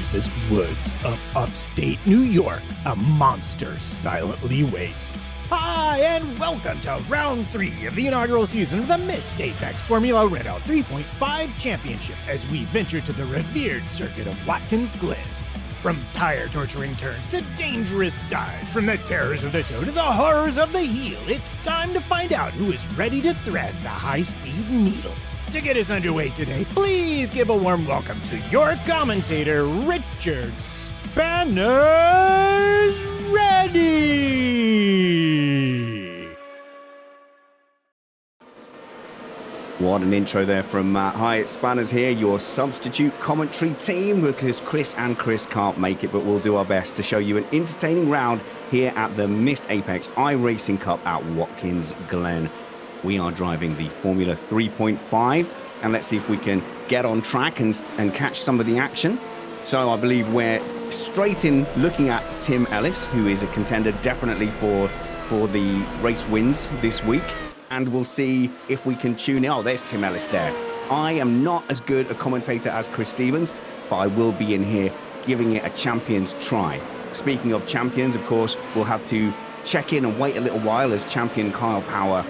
deepest woods of upstate New York, a monster silently waits. Hi, and welcome to round 3 of the inaugural season of the Missed Apex Formula Renault 3.5 Championship as we venture to the revered circuit of Watkins, Glen. From tire-torturing turns to dangerous dives, from the terrors of the toe to the horrors of the heel, it's time to find out who is ready to thread the high-speed needle. To get us underway today, please give a warm welcome to your commentator, Richard Spanners Ready! What an intro there from Matt. Hi, it's Spanners here, your substitute commentary team, because Chris can't make it, but we'll do our best to show you an entertaining round here at the Missed Apex iRacing Cup at Watkins, Glen. We are driving the Formula 3.5, and let's see if we can get on track and catch some of the action. So I believe we're straight in looking at Tim Ellis, who is a contender definitely for the race wins this week. And we'll see if we can tune in. Oh, there's Tim Ellis there. I am not as good a commentator as Chris Stevens, but I will be in here giving it a champion's try. Speaking of champions, of course, we'll have to check in and wait a little while as champion Kyle Power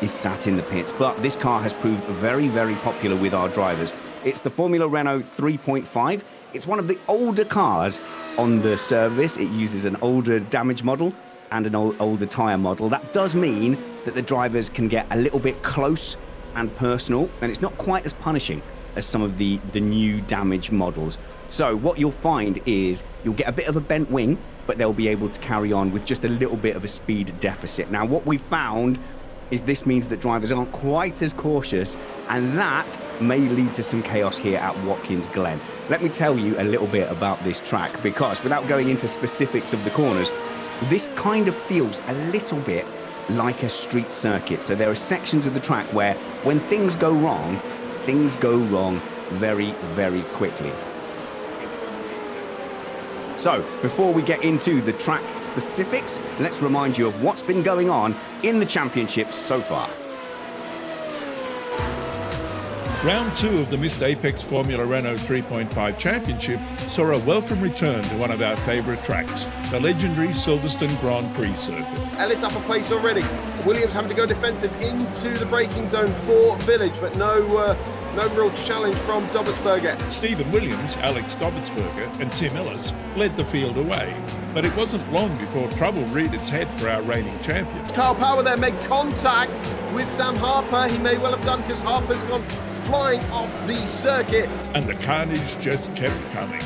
is sat in the pits. But this car has proved very, very popular with our drivers. It's the Formula Renault 3.5. It's one of the older cars on the service. It uses an older damage model and an older tyre model. That does mean that the drivers can get a little bit close and personal, and it's not quite as punishing as some of the new damage models. So what you'll find is you'll get a bit of a bent wing, but they'll be able to carry on with just a little bit of a speed deficit. Now, what we've found is this means that drivers aren't quite as cautious, and that may lead to some chaos here at Watkins Glen. Let me tell you a little bit about this track, because without going into specifics of the corners, this kind of feels a little bit like a street circuit. So there are sections of the track where when things go wrong very, very quickly. So before we get into the track specifics, let's remind you of what's been going on in the championship so far. Round 2 of the Missed Apex Formula Renault 3.5 Championship saw a welcome return to one of our favourite tracks, the legendary Silverstone Grand Prix circuit. Ellis up a place already. Williams having to go defensive into the braking zone for Village, but no real challenge from Dobbelsberger. Stephen Williams, Alex Dobbelsberger and Tim Ellis led the field away, but it wasn't long before trouble reared its head for our reigning champion. Kyle Power there made contact with Sam Harper. He may well have done because Harper's gone flying off the circuit. And the carnage just kept coming.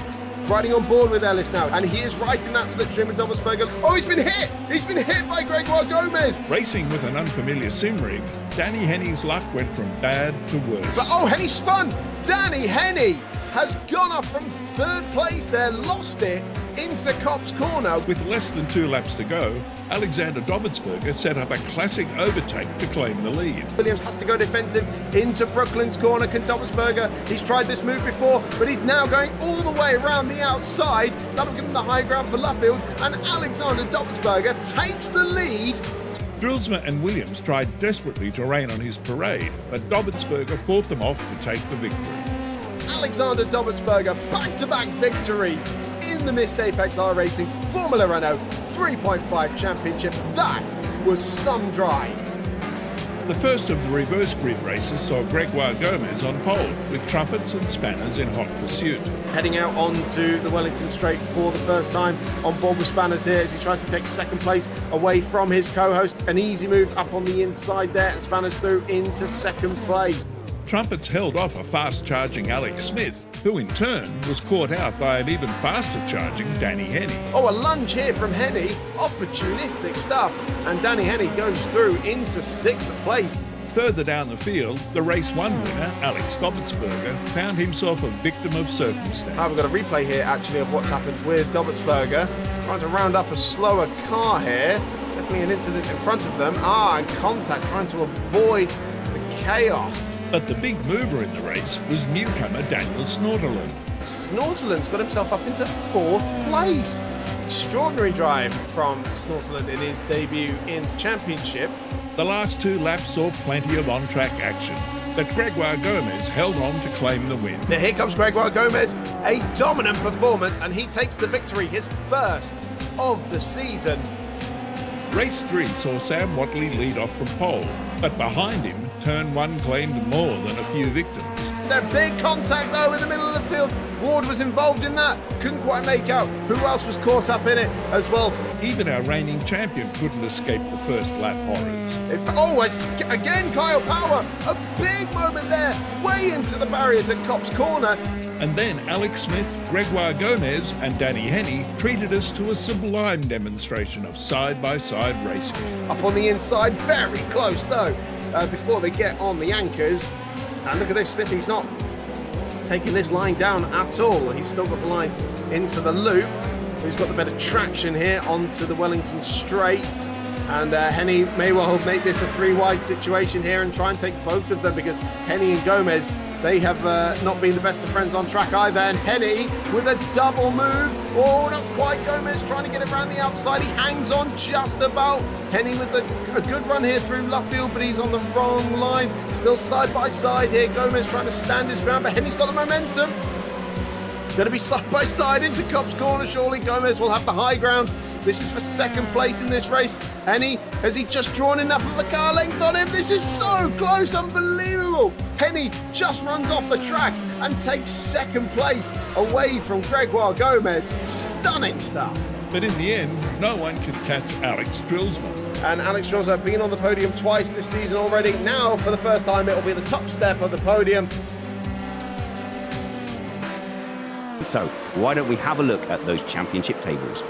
Riding on board with Ellis now, and he is right in that slipstream with Dobbelsberger. Oh, he's been hit! He's been hit by Gregoire Gomez! Racing with an unfamiliar sim rig, Danny Henny's luck went from bad to worse. But oh, Henny spun! Danny Henny has gone up from 3rd place there, lost it into the Copse corner. With less than 2 laps to go, Alexander Dobbelsberger set up a classic overtake to claim the lead. Williams has to go defensive into Brooklyn's corner. Can Dobbelsberger, he's tried this move before, but he's now going all the way around the outside. That'll give him the high ground for Luffield, and Alexander Dobbelsberger takes the lead. Drillsma and Williams tried desperately to rain on his parade, but Dobbelsberger fought them off to take the victory. Alexander Dobbelsberger, back-to-back victories in the Missed Apex iRacing Formula Renault 3.5 Championship. That was some drive. The first of the reverse grid races saw Gregoire Gomez on pole, with trumpets and spanners in hot pursuit. Heading out onto the Wellington Straight for the first time on board with Spanners here as he tries to take 2nd place away from his co-host. An easy move up on the inside there, and Spanners through into 2nd place. Trumpets held off a fast-charging Alex Smith, who in turn was caught out by an even faster-charging Danny Henny. Oh, a lunge here from Henny. Opportunistic stuff. And Danny Henny goes through into 6th place. Further down the field, the Race 1 winner, Alex Dobbelsberger, found himself a victim of circumstance. We've got a replay here, actually, of what's happened with Dobbelsberger. Trying to round up a slower car here. Definitely an incident in front of them. And contact, trying to avoid the chaos. But the big mover in the race was newcomer Daniel Snorterland. Snorterland's got himself up into 4th place. Extraordinary drive from Snorterland in his debut in the championship. The last 2 laps saw plenty of on-track action. but Gregoire Gomez held on to claim the win. Here comes Gregoire Gomez, a dominant performance, and he takes the victory, his first of the season. Race 3 saw Sam Watley lead off from pole, but behind him, turn 1 claimed more than a few victims. Their big contact though in the middle of the field. Ward was involved in that. Couldn't quite make out who else was caught up in it as well. Even our reigning champion couldn't escape the first lap horrors. Again, Kyle Power, a big moment there, way into the barriers at Copse Corner. And then Alex Smith, Gregoire Gomez and Danny Henney treated us to a sublime demonstration of side-by-side racing. Up on the inside, very close though, before they get on the anchors. And look at this, Smith, he's not taking this line down at all. He's still got the line into the loop. He's got the better traction here onto the Wellington Straight. And Henney may well make this a 3-wide situation here and try and take both of them, because Henney and Gomez, they have not been the best of friends on track either. And Henney with a double move. Oh, not quite. Gomez trying to get it around the outside. He hangs on just about. Henney with a good run here through Luffield, but he's on the wrong line. Still side by side here. Gomez trying to stand his ground, but Henney's got the momentum. Going to be side by side into Copse Corner. Surely Gomez will have the high ground. This is for second place in this race. Henney, has he just drawn enough of a car length on him? This is so close, unbelievable. Henney just runs off the track and takes second place away from Gregoire Gomez. Stunning stuff. But in the end, no one could catch Alex Drillsman. And Alex Drillsman has been on the podium twice this season already. Now, for the first time, it'll be the top step of the podium. So why don't we have a look at those championship tables?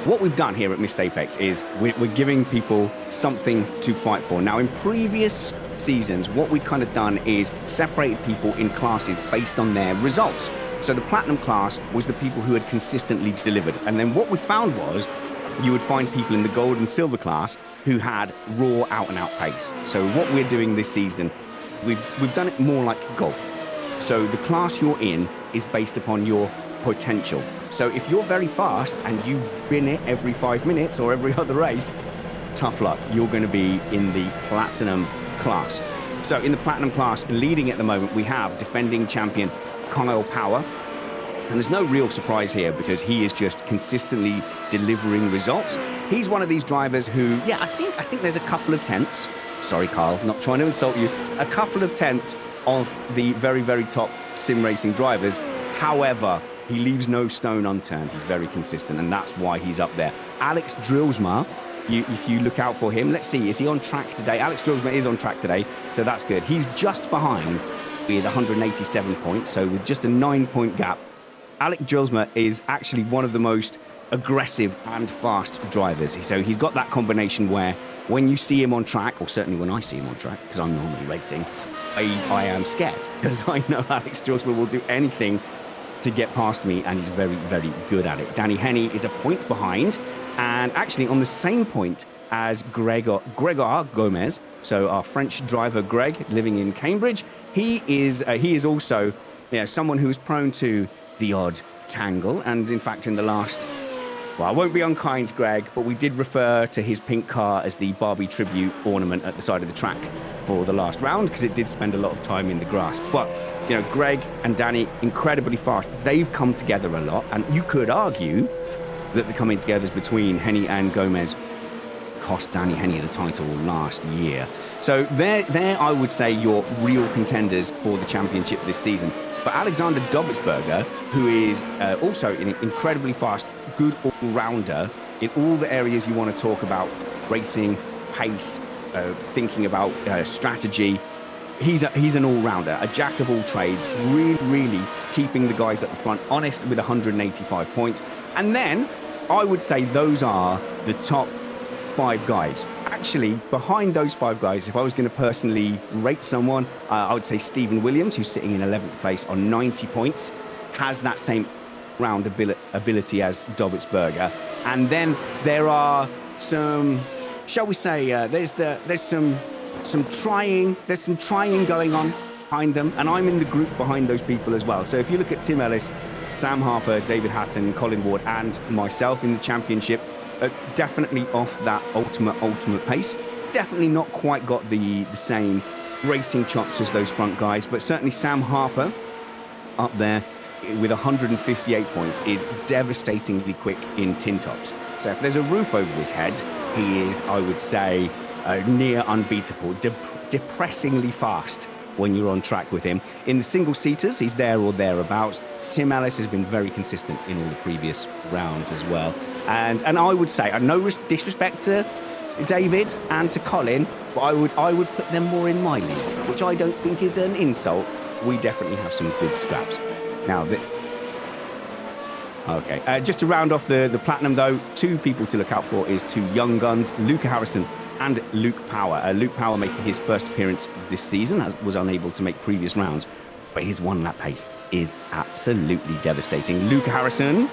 What we've done here at Missed Apex is we're giving people something to fight for. Now, in previous seasons, what we've kind of done is separated people in classes based on their results. So the Platinum class was the people who had consistently delivered. And then what we found was you would find people in the Gold and Silver class who had raw out-and-out pace. So what we're doing this season, we've done it more like golf. So the class you're in is based upon your potential. So if you're very fast and you bin it every 5 minutes or every other race, tough luck, you're going to be in the Platinum class. So in the Platinum class, leading at the moment, we have defending champion Kyle Power. And there's no real surprise here because he is just consistently delivering results. He's one of these drivers who, yeah, I think there's a couple of tenths. Sorry, Kyle, not trying to insult you. A couple of tenths of the very, very top sim racing drivers. However, he leaves no stone unturned. He's very consistent, and that's why he's up there. Alex Drillsma, if you look out for him, let's see, is he on track today? Alex Drillsma is on track today, so that's good. He's just behind with 187 points, so with just a 9-point gap. Alex Drillsma is actually one of the most aggressive and fast drivers. So he's got that combination where when you see him on track, or certainly when I see him on track, because I'm normally racing, I am scared, because I know Alex Drillsma will do anything to get past me, and he's very, very good at it. Danny Henney is a point behind, and actually on the same point as Gregoire Gomez. So our French driver Greg, living in Cambridge, he is also someone who is prone to the odd tangle. And in fact, in the last, well, I won't be unkind, Greg, but we did refer to his pink car as the Barbie tribute ornament at the side of the track for the last round, because it did spend a lot of time in the grass. But Greg and Danny, incredibly fast. They've come together a lot, and you could argue that the coming togethers between Henney and Gomez cost Danny Henney the title last year. So they're I would say, your real contenders for the championship this season. But Alexander Dobbelsberger, who is also an incredibly fast, good all-rounder in all the areas you want to talk about, racing, pace, thinking about strategy. He's an all-rounder, a jack of all trades, really keeping the guys at the front honest with 185 points. And then I would say those are the top 5 guys. Actually, behind those 5 guys, if I was going to personally rate someone, I would say Stephen Williams, who's sitting in 11th place on 90 points, has that same round ability as Dobbelsberger. And then there are some, shall we say, there's some trying going on behind them, and I'm in the group behind those people as well. So if you look at Tim Ellis, Sam Harper, David Hatton, Colin Ward, and myself in the championship, definitely off that ultimate pace. Definitely not quite got the same racing chops as those front guys, but certainly Sam Harper up there with 158 points is devastatingly quick in tin tops. So if there's a roof over his head, he is, I would say, near unbeatable, depressingly fast when you're on track with him. In the single-seaters, he's there or thereabouts. Tim Ellis has been very consistent in all the previous rounds as well. And I would say, no disrespect to David and to Colin, but I would put them more in my league, which I don't think is an insult. We definitely have some good scraps. Now, just to round off the Platinum, though, two people to look out for is two young guns, Luca Harrison and Luke Power. Luke Power making his first appearance this season, as was unable to make previous rounds, but his one-lap pace is absolutely devastating. Luca Harrison,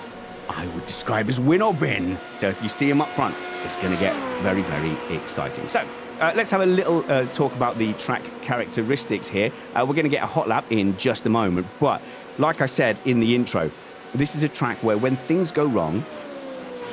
I would describe as win or bin. So if you see him up front, it's going to get very, very exciting. So let's have a little talk about the track characteristics here. We're going to get a hot lap in just a moment, but like I said in the intro, this is a track where when things go wrong,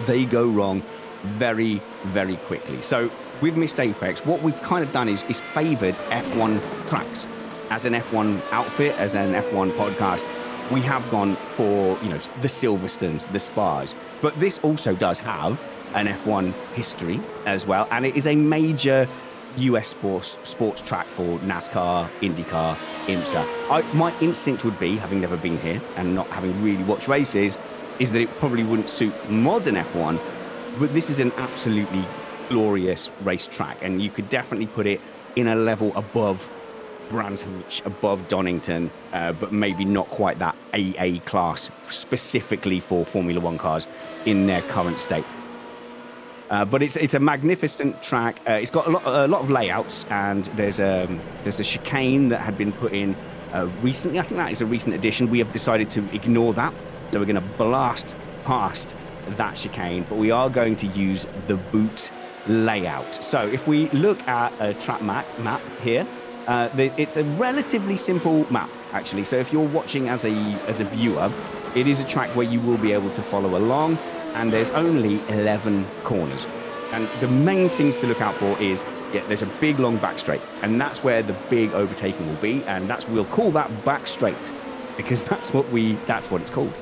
they go wrong very, very quickly. So with Missed Apex, what we've kind of done is favoured F1 tracks. As an F1 outfit, as an F1 podcast, we have gone for, the Silverstones, the Spas. But this also does have an F1 history as well, and it is a major US sports track for NASCAR, IndyCar, IMSA. My instinct would be, having never been here and not having really watched races, is that it probably wouldn't suit modern F1, but this is an absolutely glorious racetrack, and you could definitely put it in a level above Brands Hatch, above Donington, but maybe not quite that AA class specifically for Formula One cars in their current state. But it's a magnificent track. It's got a lot of layouts, and there's a chicane that had been put in recently. I think that is a recent addition. We have decided to ignore that, so we're going to blast past that chicane, but we are going to use the boot layout. So if we look at a track map here, it's a relatively simple map, actually. So if you're watching as a viewer, it is a track where you will be able to follow along, and there's only 11 corners. And the main things to look out for is, there's a big long back straight, and that's where the big overtaking will be, and we'll call that back straight, because that's what it's called.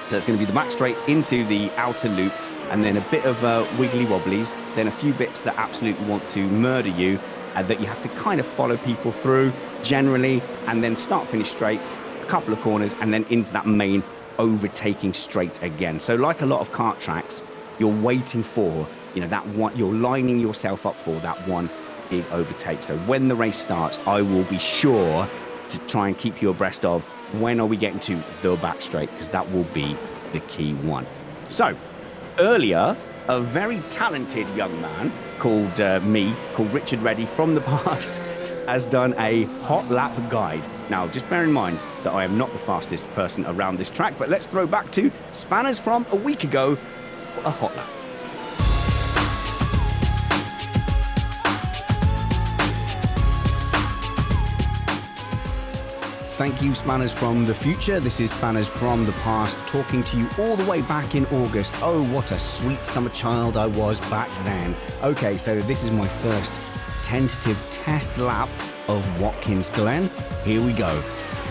So it's going to be the back straight into the outer loop, and then a bit of wiggly wobblies, then a few bits that absolutely want to murder you, that you have to kind of follow people through generally, and then start finish straight, a couple of corners, and then into that main overtaking straight again. So like a lot of kart tracks, you're waiting for, that one, you're lining yourself up for that one big overtake. So when the race starts, I will be sure to try and keep you abreast of when are we getting to the back straight, because that will be the key one. So earlier, a very talented young man called Richard Reddy from the past, has done a hot lap guide. Now, just bear in mind that I am not the fastest person around this track, but let's throw back to Spanners from a week ago for a hot lap. Thank you, Spanners from the future. This is Spanners from the past, talking to you all the way back in August. Oh, what a sweet summer child I was back then. Okay, so this is my first tentative test lap of Watkins Glen. Here we go.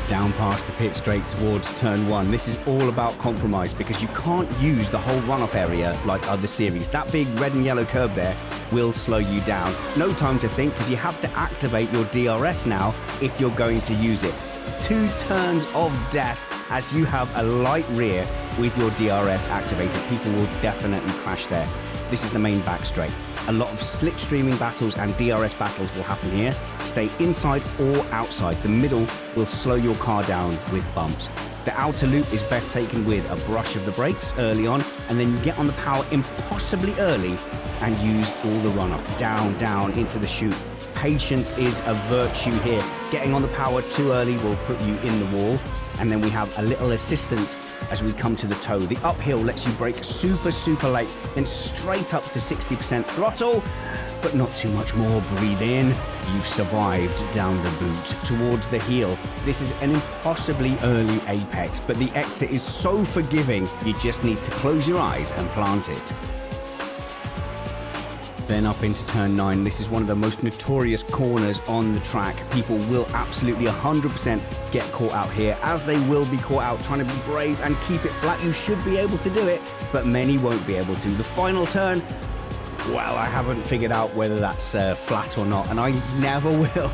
Down past the pit straight towards turn one. This is all about compromise, because you can't use the whole runoff area like other series. That big red and yellow curb there will slow you down. No time to think, because you have to activate your DRS now if you're going to use it. 2 turns of death as you have a light rear with your DRS activated. People will definitely crash there. This is the main back straight. A lot of slipstreaming battles and DRS battles will happen here. Stay inside or outside. The middle will slow your car down with bumps. The outer loop is best taken with a brush of the brakes early on, and then you get on the power impossibly early and use all the runoff down into the chute. Patience is a virtue here. Getting on the power too early will put you in the wall. And then we have a little assistance as we come to the toe. The uphill lets you brake super late, then straight up to 60% throttle, but not too much more. Breathe in. You've survived down the boot towards the heel. This is an impossibly early apex, but the exit is so forgiving, you just need to close your eyes and plant it. Then up into turn 9. This is one of the most notorious corners on the track. People will absolutely 100% get caught out here, as they will be caught out trying to be brave and keep it flat. You should be able to do it, but many won't be able to. The final turn, well, I haven't figured out whether that's flat or not, and I never will.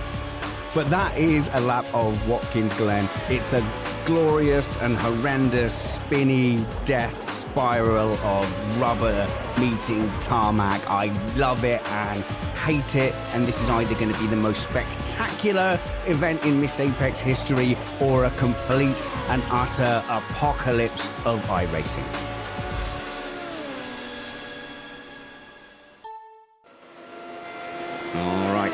But that is a lap of Watkins Glen. It's a glorious and horrendous spinny death spiral of rubber meeting tarmac. I love it and hate it, and this is either going to be the most spectacular event in Missed Apex history or a complete and utter apocalypse of iRacing.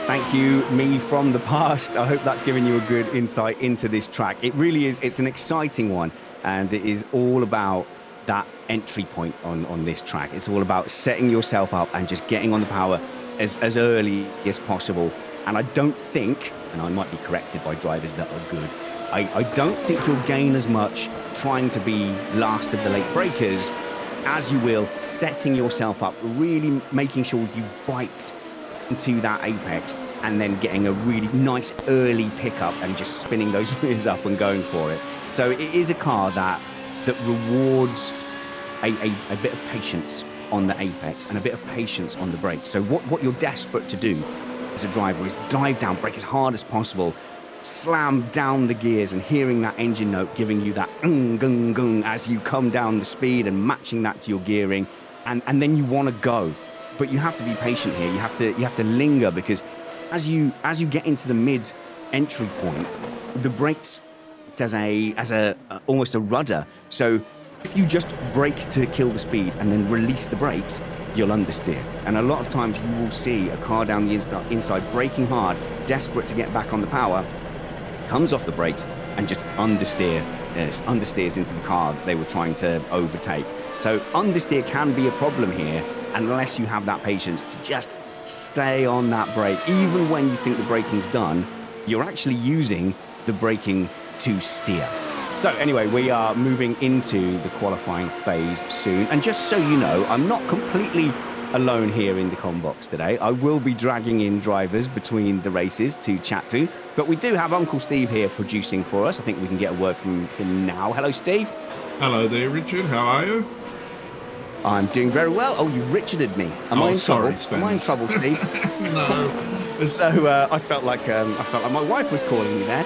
Thank you, me from the past. I hope that's given you a good insight into this track. It really is. It's an exciting one, and it is all about that entry point on this track. It's all about setting yourself up and just getting on the power as early as possible. And I don't think, and I might be corrected by drivers that are good, I don't think you'll gain as much trying to be last of the late breakers as you will setting yourself up, really making sure you bite into that apex and then getting a really nice early pickup and just spinning those rears up and going for it. So it is a car that rewards a bit of patience on the apex and a bit of patience on the brakes. So what you're desperate to do as a driver is dive down, brake as hard as possible, slam down the gears, and hearing that engine note giving you that gung gung as you come down the speed and matching that to your gearing, and then you want to go. But you have to be patient here. You have to linger, because as you get into the mid entry point, the brakes as almost a rudder. So if you just brake to kill the speed and then release the brakes, you'll understeer. And a lot of times you will see a car down the inside braking hard, desperate to get back on the power, comes off the brakes and just understeers into the car that they were trying to overtake. So understeer can be a problem here, unless you have that patience to just stay on that brake. Even when you think the braking's done, you're actually using the braking to steer. So anyway, we are moving into the qualifying phase soon. And just so you know, I'm not completely alone here in the comm box today. I will be dragging in drivers between the races to chat to, but we do have Uncle Steve here producing for us. I think we can get a word from him now. Hello, Steve. Hello there, Richard. How are you? I'm doing very well. Oh, you Richarded me. Am I in trouble? Am I in trouble, Steve? No. So I felt like my wife was calling me there.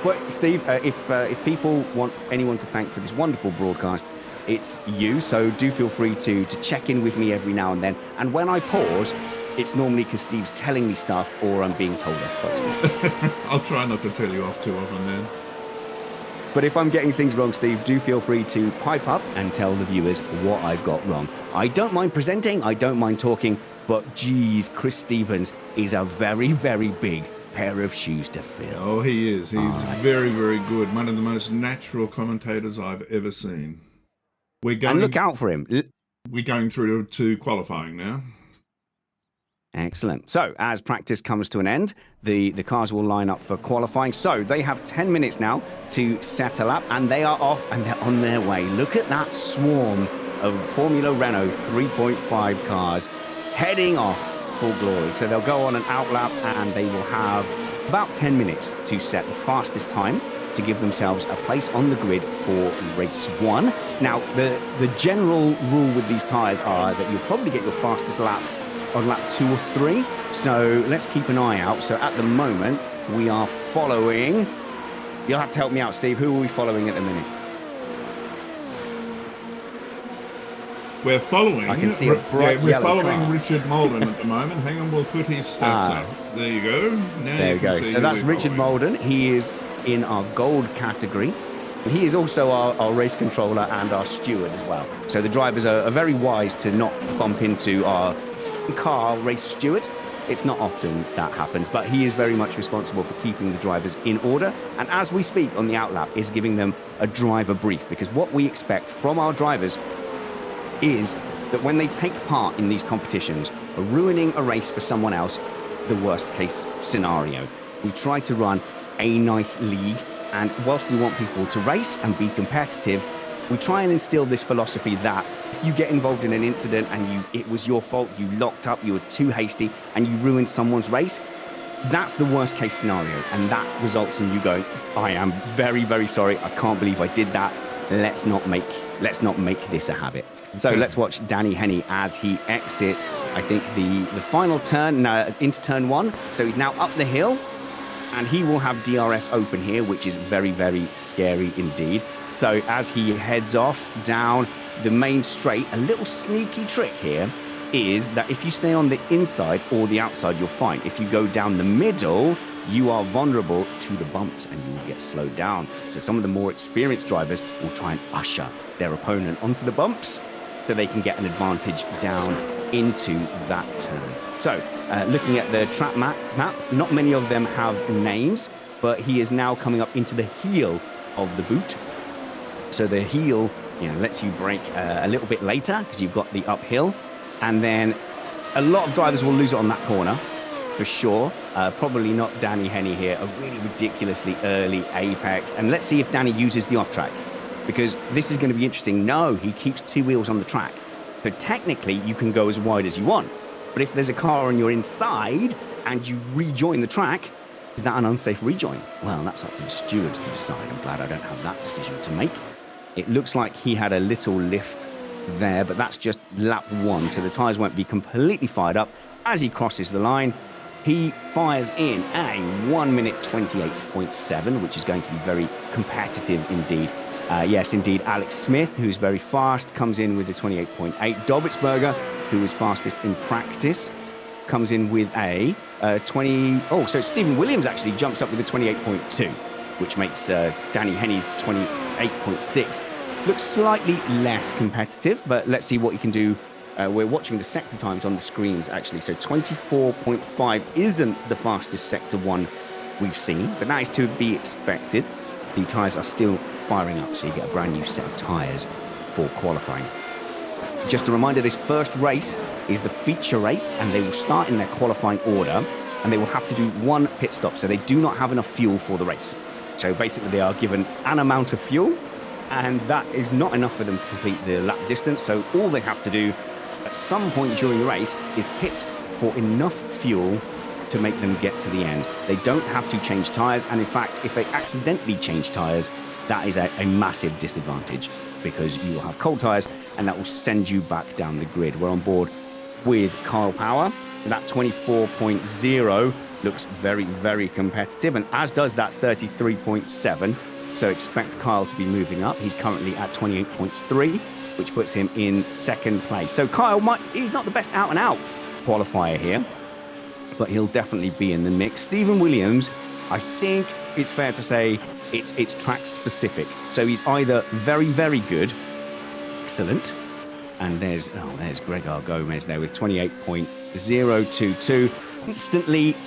But Steve, if people want anyone to thank for this wonderful broadcast, it's you. So do feel free to check in with me every now and then. And when I pause, it's normally because Steve's telling me stuff or I'm being told off by Steve. I'll try not to tell you off too often then. But if I'm getting things wrong, Steve, do feel free to pipe up and tell the viewers what I've got wrong. I don't mind presenting, I don't mind talking, but geez, Chris Stevens is a very, very big pair of shoes to fill. Oh, he is. He's very, very good. One of the most natural commentators I've ever seen. And look out for him. We're going through to qualifying now. Excellent. So as practice comes to an end, the cars will line up for qualifying. So they have 10 minutes now to settle up, and they are off and they're on their way. Look at that swarm of Formula Renault 3.5 cars heading off for glory. So they'll go on an outlap and they will have about 10 minutes to set the fastest time to give themselves a place on the grid for race 1. Now, the general rule with these tyres are that you'll probably get your fastest lap on lap 2 or 3, so let's keep an eye out. So at the moment, we are following... You'll have to help me out, Steve. Who are we following at the minute? We're following... I can see a bright we're yellow following car. Richard Molden at the moment. Hang on, we'll put his stats up. There you go. Now there you we can go. see So that's Richard following. Molden. He is in our gold category. He is also our race controller and our steward as well. So the drivers are very wise to not bump into our car race steward. It's not often that happens, but he is very much responsible for keeping the drivers in order, and as we speak on the outlap is giving them a driver brief, because what we expect from our drivers is that when they take part in these competitions, ruining a race for someone else, the worst case scenario. We try to run a nice league, and whilst we want people to race and be competitive, We try and instill this philosophy that if you get involved in an incident and it was your fault, you locked up, you were too hasty, and you ruined someone's race, that's the worst case scenario. And that results in you going, I am very, very sorry. I can't believe I did that. Let's not make this a habit. So let's watch Danny Henny as he exits, I think, the final turn into turn 1. So he's now up the hill, and he will have DRS open here, which is very, very scary indeed. So as he heads off down the main straight, a little sneaky trick here is that if you stay on the inside or the outside, you're fine. If you go down the middle, you are vulnerable to the bumps and you will get slowed down. So some of the more experienced drivers will try and usher their opponent onto the bumps so they can get an advantage down into that turn. So looking at the track map, not many of them have names, but he is now coming up into the heel of the boot. So the heel, lets you brake a little bit later because you've got the uphill. And then a lot of drivers will lose it on that corner, for sure. Probably not Danny Henny here, a really ridiculously early apex. And let's see if Danny uses the off-track, because this is going to be interesting. No, he keeps 2 wheels on the track. So technically, you can go as wide as you want. But if there's a car on your inside and you rejoin the track, is that an unsafe rejoin? Well, that's up to the stewards to decide. I'm glad I don't have that decision to make. It looks like he had a little lift there, but that's just lap 1, so the tyres won't be completely fired up. As he crosses the line, he fires in a 1 minute 28.7, which is going to be very competitive indeed. Yes, indeed, Alex Smith, who's very fast, comes in with a 28.8. Dobitzberger, who was fastest in practice, comes in with a 20. Oh, so Stephen Williams actually jumps up with a 28.2, which makes Danny Henny's 28.6 look slightly less competitive, but let's see what he can do. We're watching the sector times on the screens, actually. So 24.5 isn't the fastest sector 1 we've seen, but that is to be expected. The tyres are still firing up, so you get a brand new set of tyres for qualifying. Just a reminder, this first race is the feature race, and they will start in their qualifying order, and they will have to do 1 pit stop, so they do not have enough fuel for the race. So basically, they are given an amount of fuel, and that is not enough for them to complete the lap distance. So all they have to do at some point during the race is pit for enough fuel to make them get to the end. They don't have to change tyres, and in fact, if they accidentally change tyres, that is a massive disadvantage, because you will have cold tyres and that will send you back down the grid. We're on board with Kyle Power. That 24.0 looks very, very competitive, and as does that 33.7. So expect Kyle to be moving up. He's currently at 28.3, which puts him in 2nd place. So Kyle he's not the best out-and-out qualifier here, but he'll definitely be in the mix. Stephen Williams, I think it's fair to say it's track specific. So he's either very, very good, excellent, and there's Gregor Gomez there with 28.022,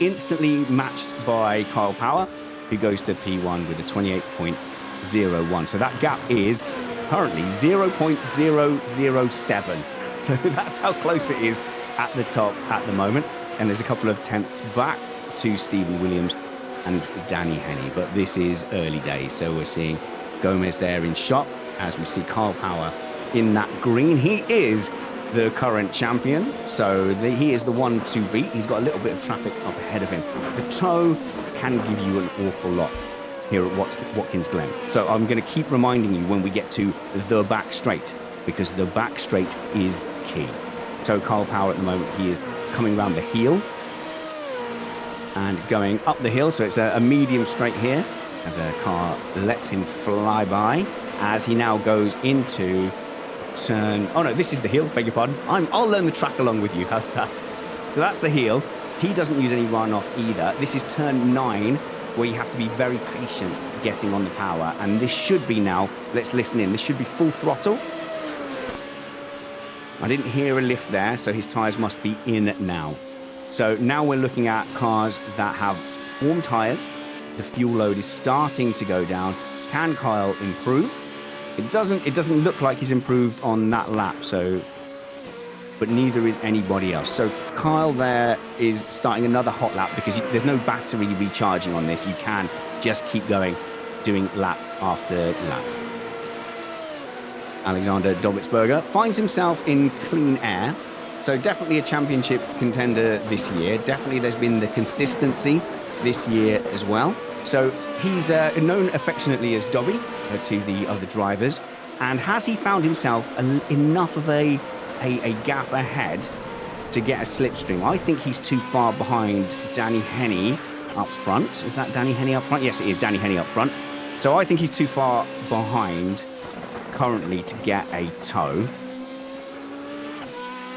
instantly matched by Kyle Power, who goes to P1 with a 28.01. So that gap is currently 0.007. So that's how close it is at the top at the moment. And there's a couple of tenths back to Stephen Williams and Danny Henny. But this is early days. So we're seeing Gomez there in shot as we see Kyle Power in that green. He is the current champion. So he is the one to beat. He's got a little bit of traffic up ahead of him. The tow can give you an awful lot here at Watkins Glen. So I'm going to keep reminding you when we get to the back straight, because the back straight is key. So Kyle Power at the moment, he is coming around the heel and going up the hill. So it's a medium straight here as a car lets him fly by as he now goes into turn. Oh no, this is the heel, beg your pardon. I'll learn the track along with you. How's that? So that's the heel. He doesn't use any runoff either. This is turn 9, where you have to be very patient getting on the power. And this should be now, let's listen in, this should be full throttle. I didn't hear a lift there, so his tyres must be in now. So now we're looking at cars that have warm tyres. The fuel load is starting to go down. Can Kyle improve? It doesn't look like he's improved on that lap, but neither is anybody else. So Kyle there is starting another hot lap because there's no battery recharging on this. You can just keep going, doing lap after lap. Alexander Dobitzberger, finds himself in clean air. So definitely a championship contender this year. Definitely there's been the consistency this year as well. So he's known affectionately as Dobby to the other drivers. And has he found himself enough of a gap ahead to get a slipstream? I think he's too far behind Danny Henney up front. Is that Danny Henney up front? Yes, it is Danny Henney up front. So I think he's too far behind currently to get a tow.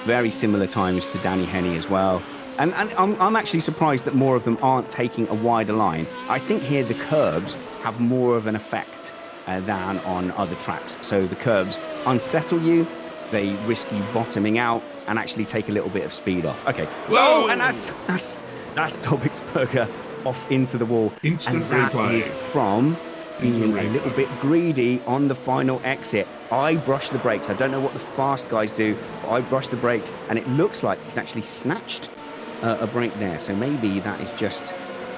Very similar times to Danny Henney as well. And I'm actually surprised that more of them aren't taking a wider line. I think here the curbs have more of an effect than on other tracks. So the curbs unsettle you, they risk you bottoming out and actually take a little bit of speed off. Okay. So, and that's Dobitzberger off into the wall. Instant and that replay. is from being a little bit greedy on the final exit. I brush the brakes. I don't know what the fast guys do, but I brush the brakes, and it looks like he's actually snatched a brake there. So maybe that is just,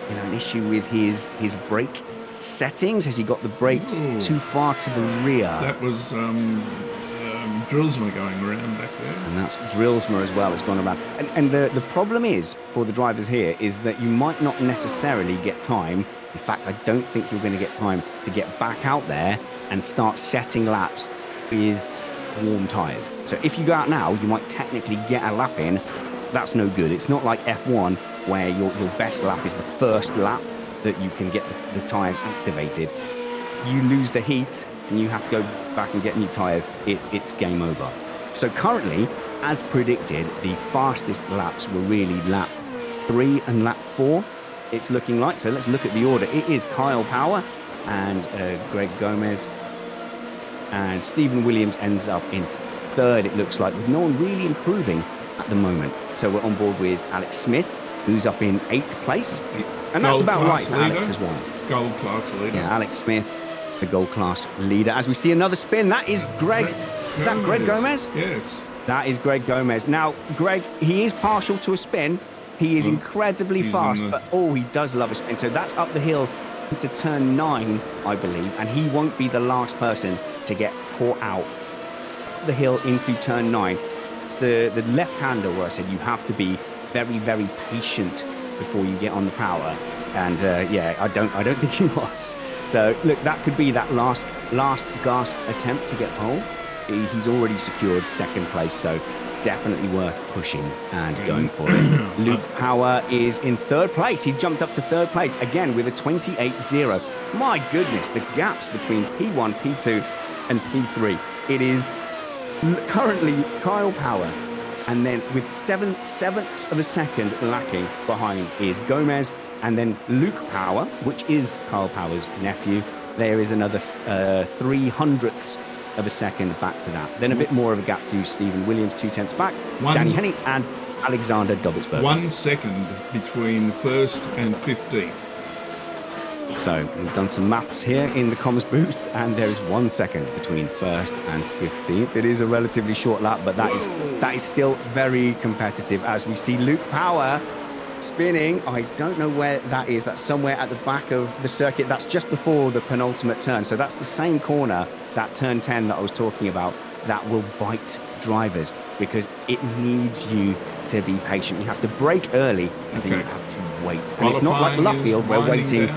an issue with his brake settings. Has he got the brakes too far to the rear? That was Drillsma going around back there. And that's Drillsma as well has gone around. And the problem is, for the drivers here, is that you might not necessarily get time. In fact, I don't think you're going to get time to get back out there and start setting laps with warm tyres. So if you go out now, you might technically get a lap in. That's no good. It's not like F1 where your best lap is the first lap that you can get the tyres activated. You lose the heat and you have to go back and get new tyres. It's game over. So currently, as predicted, the fastest laps were really lap 3 and lap 4. It's looking like. So let's look at the order. It is Kyle Power and Greg Gomez. And Stephen Williams ends up in 3rd, it looks like, with no one really improving at the moment. So we're on board with Alex Smith, who's up in 8th place. And that's about right for Alex as well. Gold class leader. Yeah, Alex Smith, the gold class leader. As we see another spin, that is Greg. Is that Greg Gomez? Yes. That is Greg Gomez. Now, Greg, he is partial to a spin. He is incredibly fast, but he does love a spin. So that's up the hill into turn 9, I believe, and he won't be the last person to get caught out the hill into turn 9. It's the left-hander where I said you have to be very, very patient before you get on the power. And I don't think he was. So look, that could be that last gasp attempt to get pole. He's already secured 2nd place, so definitely worth pushing and going for it. Luke Power is in 3rd place. He's jumped up to 3rd place again with a 28.0. My goodness, the gaps between P1, P2 and P3. It is currently Kyle Power, and then with 7/7 of a second lacking behind is Gomez, and then Luke Power, which is Kyle Power's nephew. There is another 3/100ths of a second back to that. Then a bit more of a gap to Stephen Williams, 2/10 back, Danny Henney and Alexander Dobitzberger. 1 second between 1st and 15th. So we've done some maths here in the comms booth, and there is 1 second between 1st and 15th. It is a relatively short lap, but that is still very competitive as we see Luke Power spinning. I don't know where that is. That's somewhere at the back of the circuit. That's just before the penultimate turn. So that's the same corner, that turn 10 that I was talking about, that will bite drivers because it needs you to be patient. You have to brake early and then you have to wait. And it's not like Luffield where waiting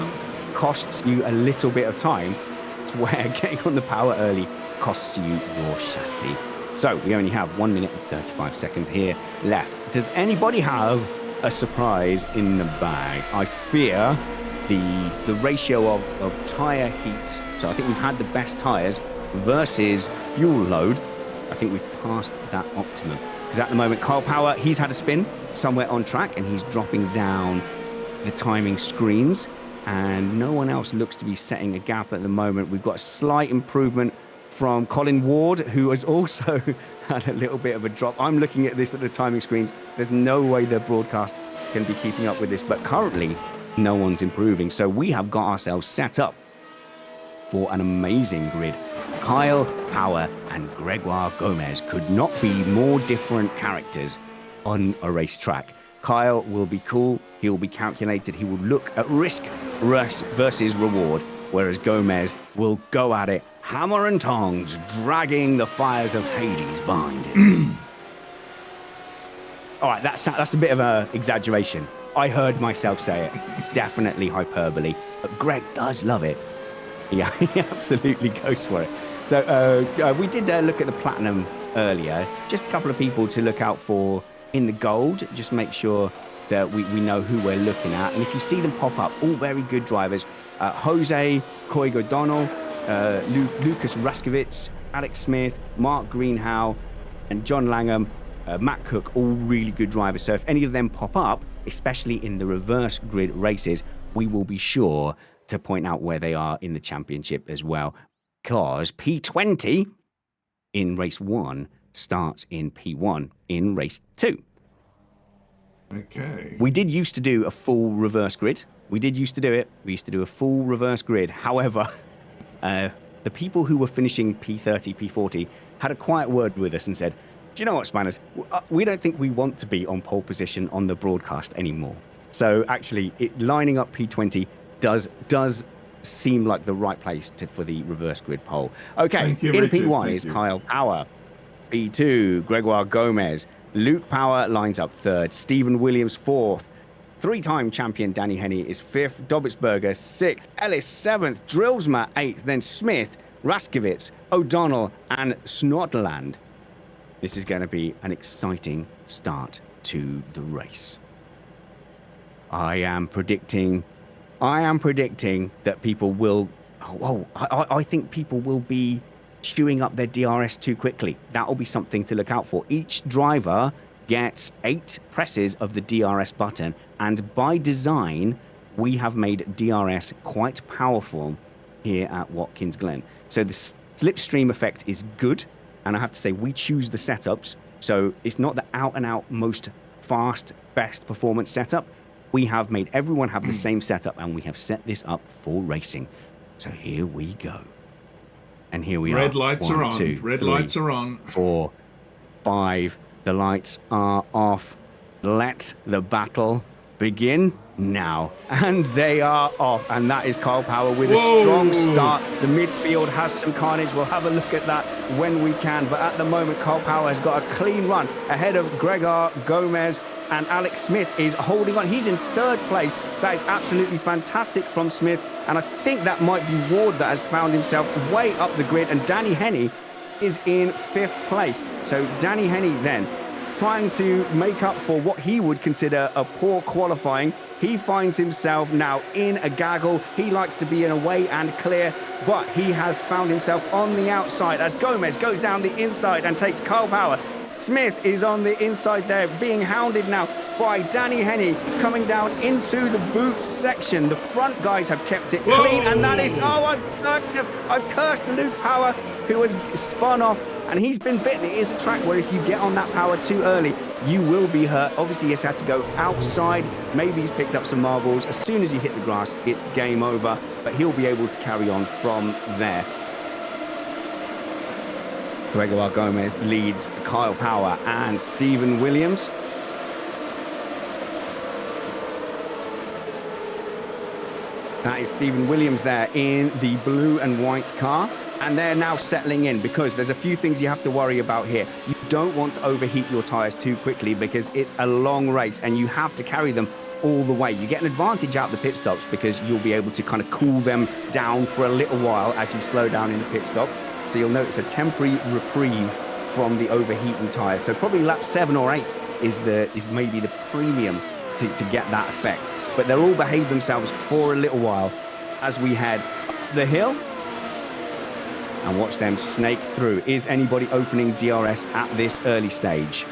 costs you a little bit of time. It's where getting on the power early costs you your chassis. So we only have 1 minute and 35 seconds here left. Does anybody have a surprise in the bag? I fear the ratio of tyre heat. So I think we've had the best tyres versus fuel load. I think we've passed that optimum. Because at the moment, Kyle Power, he's had a spin somewhere on track and he's dropping down the timing screens. And no one else looks to be setting a gap at the moment. We've got a slight improvement from Colin Ward, who has also had a little bit of a drop. I'm looking at this at the timing screens. There's no way the broadcast can be keeping up with this, but currently no one's improving. So we have got ourselves set up for an amazing grid. Kyle Power and Gregoire Gomez could not be more different characters on a racetrack. Kyle will be cool, he'll be calculated, he will look at risk versus reward, whereas Gomez will go at it hammer and tongs, dragging the fires of Hades behind him. All right, that's a bit of an exaggeration. I heard myself say it. Definitely hyperbole. But Greg does love it. Yeah, he absolutely goes for it. So we did look at the platinum earlier. Just a couple of people to look out for in the gold. Just make sure that we know who we're looking at. And if you see them pop up, all very good drivers. Jose Coig-O'Donnell, Lucas Raskovitz, Alex Smith, Mark Greenhow, and John Langham, Matt Cook, all really good drivers. So if any of them pop up, especially in the reverse grid races, we will be sure to point out where they are in the championship as well. Because P20 in race 1 starts in P1 in race 2. Okay. We did used to do a full reverse grid. We did used to do it. We used to do a full reverse grid. However, the people who were finishing P30, P40 had a quiet word with us and said, do you know what, Spanners? We don't think we want to be on pole position on the broadcast anymore. So actually, lining up P20 does seem like the right place for the reverse grid pole. Okay, in P1 is Kyle Power. P2, Gregoire Gomez. Luke Power lines up 3rd. Stephen Williams 4th. 3-time champion Danny Henney is 5th. Dobitzberger 6th. Ellis 7th. Drillsma 8th. Then Smith, Raskovitz, O'Donnell, and Snodland. This is going to be an exciting start to the race. I am predicting that people will... I think people will be chewing up their DRS too quickly. That will be something to look out for. Each driver gets 8 presses of the DRS button, and by design, we have made DRS quite powerful here at Watkins Glen. So the slipstream effect is good, and I have to say, we choose the setups, so it's not the out-and-out most fast, best performance setup. We have made everyone have the same setup, and we have set this up for racing. So here we go. And here we are. Red lights are on. 2, Red 3, lights are on. 4, 5. The lights are off. Let the battle begin now. And they are off. And that is Kyle Power with a strong start. The midfield has some carnage. We'll have a look at that when we can. But at the moment, Kyle Power has got a clean run ahead of Gregor Gomez. And Alex Smith is holding on. He's in 3rd place. That is absolutely fantastic from Smith. And I think that might be Ward that has found himself way up the grid. And Danny Henney is in 5th place. So Danny Henney then trying to make up for what he would consider a poor qualifying. He finds himself now in a gaggle. He likes to be in a way and clear, but he has found himself on the outside as Gomez goes down the inside and takes Kyle Power. Smith is on the inside there, being hounded now by Danny Henney, coming down into the boot section. The front guys have kept it clean, and that is, I've cursed Luke Power, who has spun off, and he's been bitten. It is a track where if you get on that power too early, you will be hurt. Obviously, he's had to go outside. Maybe he's picked up some marbles. As soon as you hit the grass, it's game over, but he'll be able to carry on from there. Gregoire Gomez leads Kyle Power and Stephen Williams. That is Stephen Williams there in the blue and white car. And they're now settling in because there's a few things you have to worry about here. You don't want to overheat your tyres too quickly because it's a long race and you have to carry them all the way. You get an advantage out of the pit stops because you'll be able to kind of cool them down for a little while as you slow down in the pit stop. So you'll notice a temporary reprieve from the overheating tyres. So probably lap 7 or 8 is maybe the premium to get that effect. But they'll all behave themselves for a little while as we head up the hill and watch them snake through. Is anybody opening DRS at this early stage?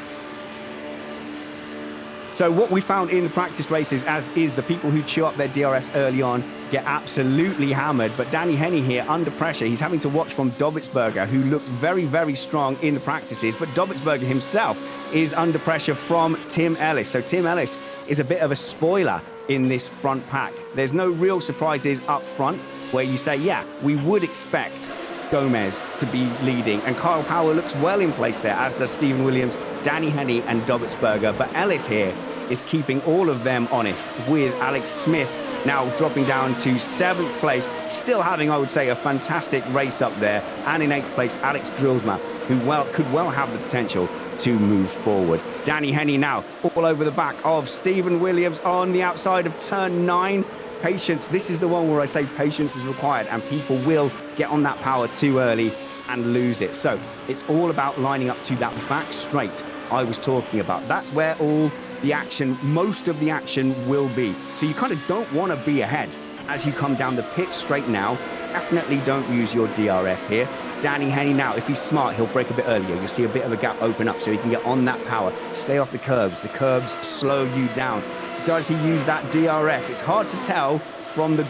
So what we found in the practice races, as is the people who chew up their DRS early on, get absolutely hammered. But Danny Henney here, under pressure, he's having to watch from Dobitzberger, who looks very, very strong in the practices. But Dobitzberger himself is under pressure from Tim Ellis. So Tim Ellis is a bit of a spoiler in this front pack. There's no real surprises up front where you say, yeah, we would expect Gomez to be leading. And Kyle Power looks well in place there, as does Stephen Williams, Danny Henney and Dobitzberger. But Ellis here is keeping all of them honest, with Alex Smith now dropping down to 7th place, still having, I would say, a fantastic race up there. And in 8th place, Alex Drillsma, who could well have the potential to move forward. Danny Henny now all over the back of Stephen Williams on the outside of turn 9. Patience, this is the one where I say patience is required, and people will get on that power too early and lose it. So it's all about lining up to that back straight I was talking about. That's where all the action, most of the action will be. So you kind of don't want to be ahead as you come down the pit straight now. Definitely don't use your DRS here. Danny Henny now, if he's smart, he'll brake a bit earlier. You'll see a bit of a gap open up so he can get on that power. Stay off the curbs. The curbs slow you down. Does he use that DRS? It's hard to tell from the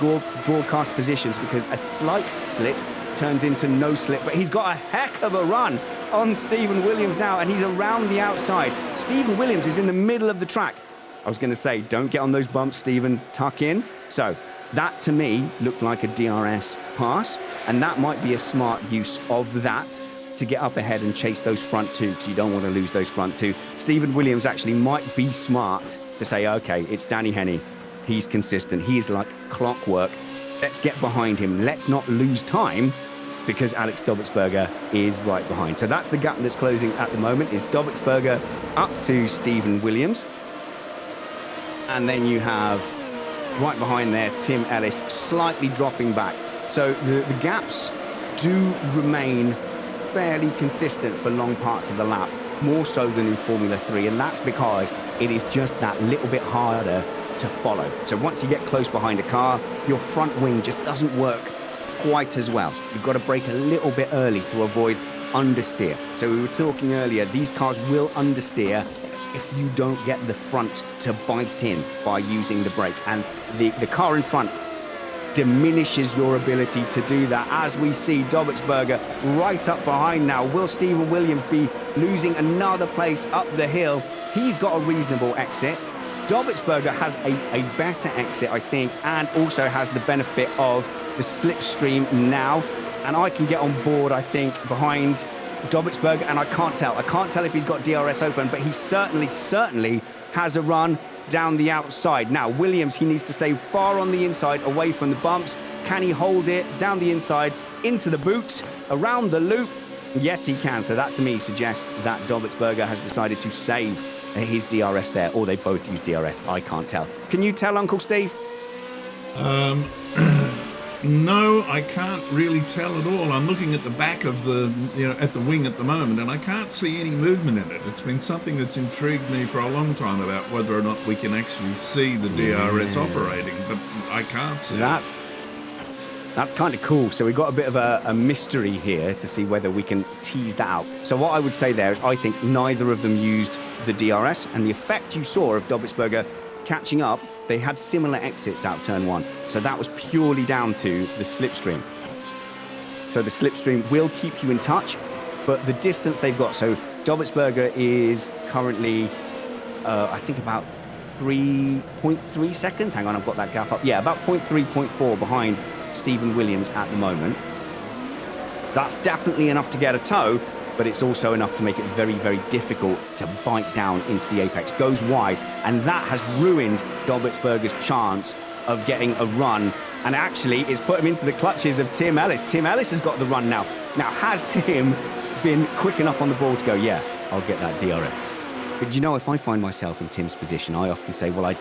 broadcast positions because a slight slit turns into no slit, but he's got a heck of a run on Stephen Williams now, and he's around the outside. Stephen Williams is in the middle of the track. I was going to say, don't get on those bumps, Stephen, tuck in. So that to me looked like a DRS pass, and that might be a smart use of that to get up ahead and chase those front two, because you don't want to lose those front two. Stephen Williams actually might be smart to say, okay, it's Danny Henny. He's consistent. He's like clockwork. Let's get behind him. Let's not lose time because Alex Dobbelsberger is right behind. So that's the gap that's closing at the moment, is Dobbelsberger up to Stephen Williams. And then you have right behind there, Tim Ellis slightly dropping back. So the gaps do remain fairly consistent for long parts of the lap, more so than in Formula 3, and that's because it is just that little bit harder to follow. So once you get close behind a car, your front wing just doesn't work quite as well. You've got to brake a little bit early to avoid understeer. So we were talking earlier, these cars will understeer if you don't get the front to bite in by using the brake, and the car in front diminishes your ability to do that, as we see Dobbelsberger right up behind now. Will Stephen Williams be losing another place up the hill? He's got a reasonable exit. Dobbelsberger has a better exit, I think, and also has the benefit of the slipstream now. And I can get on board, I think, behind Dobbelsberger, and I can't tell if he's got DRS open, but he certainly has a run down the outside. Now, Williams, he needs to stay far on the inside, away from the bumps. Can he hold it down the inside, into the boot, around the loop? Yes, he can. So that, to me, suggests that Dobbelsberger has decided to save his DRS there, or they both use DRS. I can't tell. Can you tell, Uncle Steve? No, I can't really tell at all. I'm looking at the back of the, at the wing at the moment, and I can't see any movement in it. It's been something that's intrigued me for a long time about whether or not we can actually see the DRS operating, but I can't see it. That's kind of cool. So we've got a bit of a mystery here to see whether we can tease that out. So what I would say there is I think neither of them used the DRS, and the effect you saw of Dobbelsberger catching up, they had similar exits out turn 1. So that was purely down to the slipstream. So the slipstream will keep you in touch, but the distance they've got, so Dobbelsberger is currently, I think about 3.3 seconds. Hang on, I've got that gap up. Yeah, about 0.3, 0.4 behind Stephen Williams at the moment. That's definitely enough to get a tow, but it's also enough to make it very, very difficult to bite down into the apex. Goes wide, and that has ruined Dobbelsberger's chance of getting a run, and actually it's put him into the clutches of Tim Ellis. Tim Ellis has got the run now. Now, has Tim been quick enough on the ball to go, yeah, I'll get that DRS? But if I find myself in Tim's position, I often say, well, I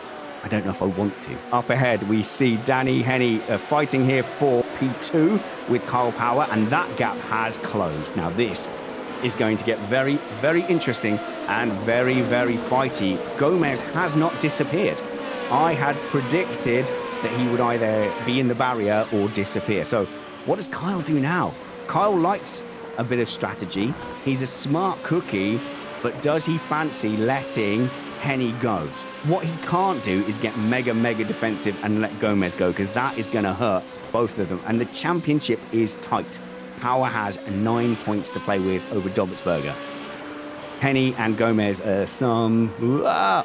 don't know if I want to. Up ahead, we see Danny Henny fighting here for P2 with Kyle Power, and that gap has closed. Now, this is going to get very, very interesting and very, very fighty. Gomez has not disappeared. I had predicted that he would either be in the barrier or disappear. So what does Kyle do now? Kyle likes a bit of strategy. He's a smart cookie, but does he fancy letting Henny go? What he can't do is get mega, mega defensive and let Gomez go, because that is going to hurt both of them. And the championship is tight. Power has 9 points to play with over Dobbelsberger. Henny and Gomez are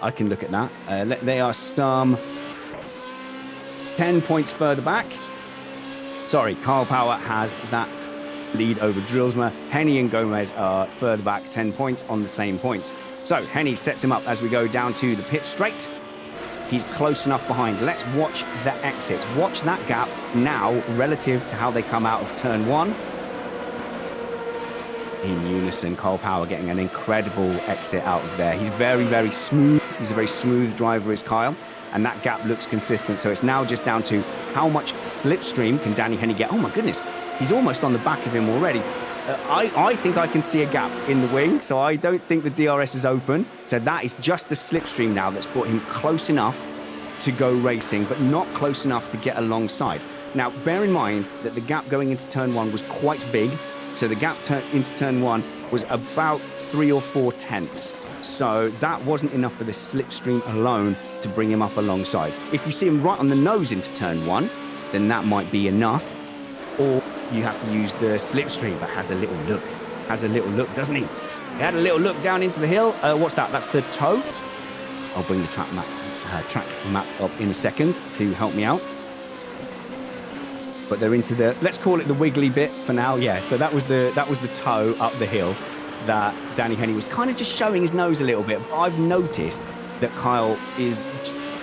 I can look at that. They are some 10 points further back. Sorry, Kyle Power has that lead over Drillsma. Henny and Gomez are further back, 10 points on the same points. So Henny sets him up as we go down to the pit straight. He's close enough behind. Let's watch the exits. Watch that gap now relative to how they come out of turn 1. In unison, Kyle Power getting an incredible exit out of there. He's very, very smooth. He's a very smooth driver, is Kyle. And that gap looks consistent. So it's now just down to how much slipstream can Danny Henny get. Oh my goodness, he's almost on the back of him already. I think I can see a gap in the wing, so I don't think the DRS is open. So that is just the slipstream now that's brought him close enough to go racing, but not close enough to get alongside. Now, bear in mind that the gap going into turn 1 was quite big. So the gap into turn 1 was about 3 or 4 tenths. So that wasn't enough for the slipstream alone to bring him up alongside. If you see him right on the nose into turn 1, then that might be enough. Or you have to use the slipstream, but has a little look. Has a little look, doesn't he? He had a little look down into the hill. What's that? That's the toe. I'll bring the track map up in a second to help me out. But they're into the, let's call it the wiggly bit for now. Yeah, so that was the toe up the hill that Danny Henny was kind of just showing his nose a little bit. But I've noticed that Kyle is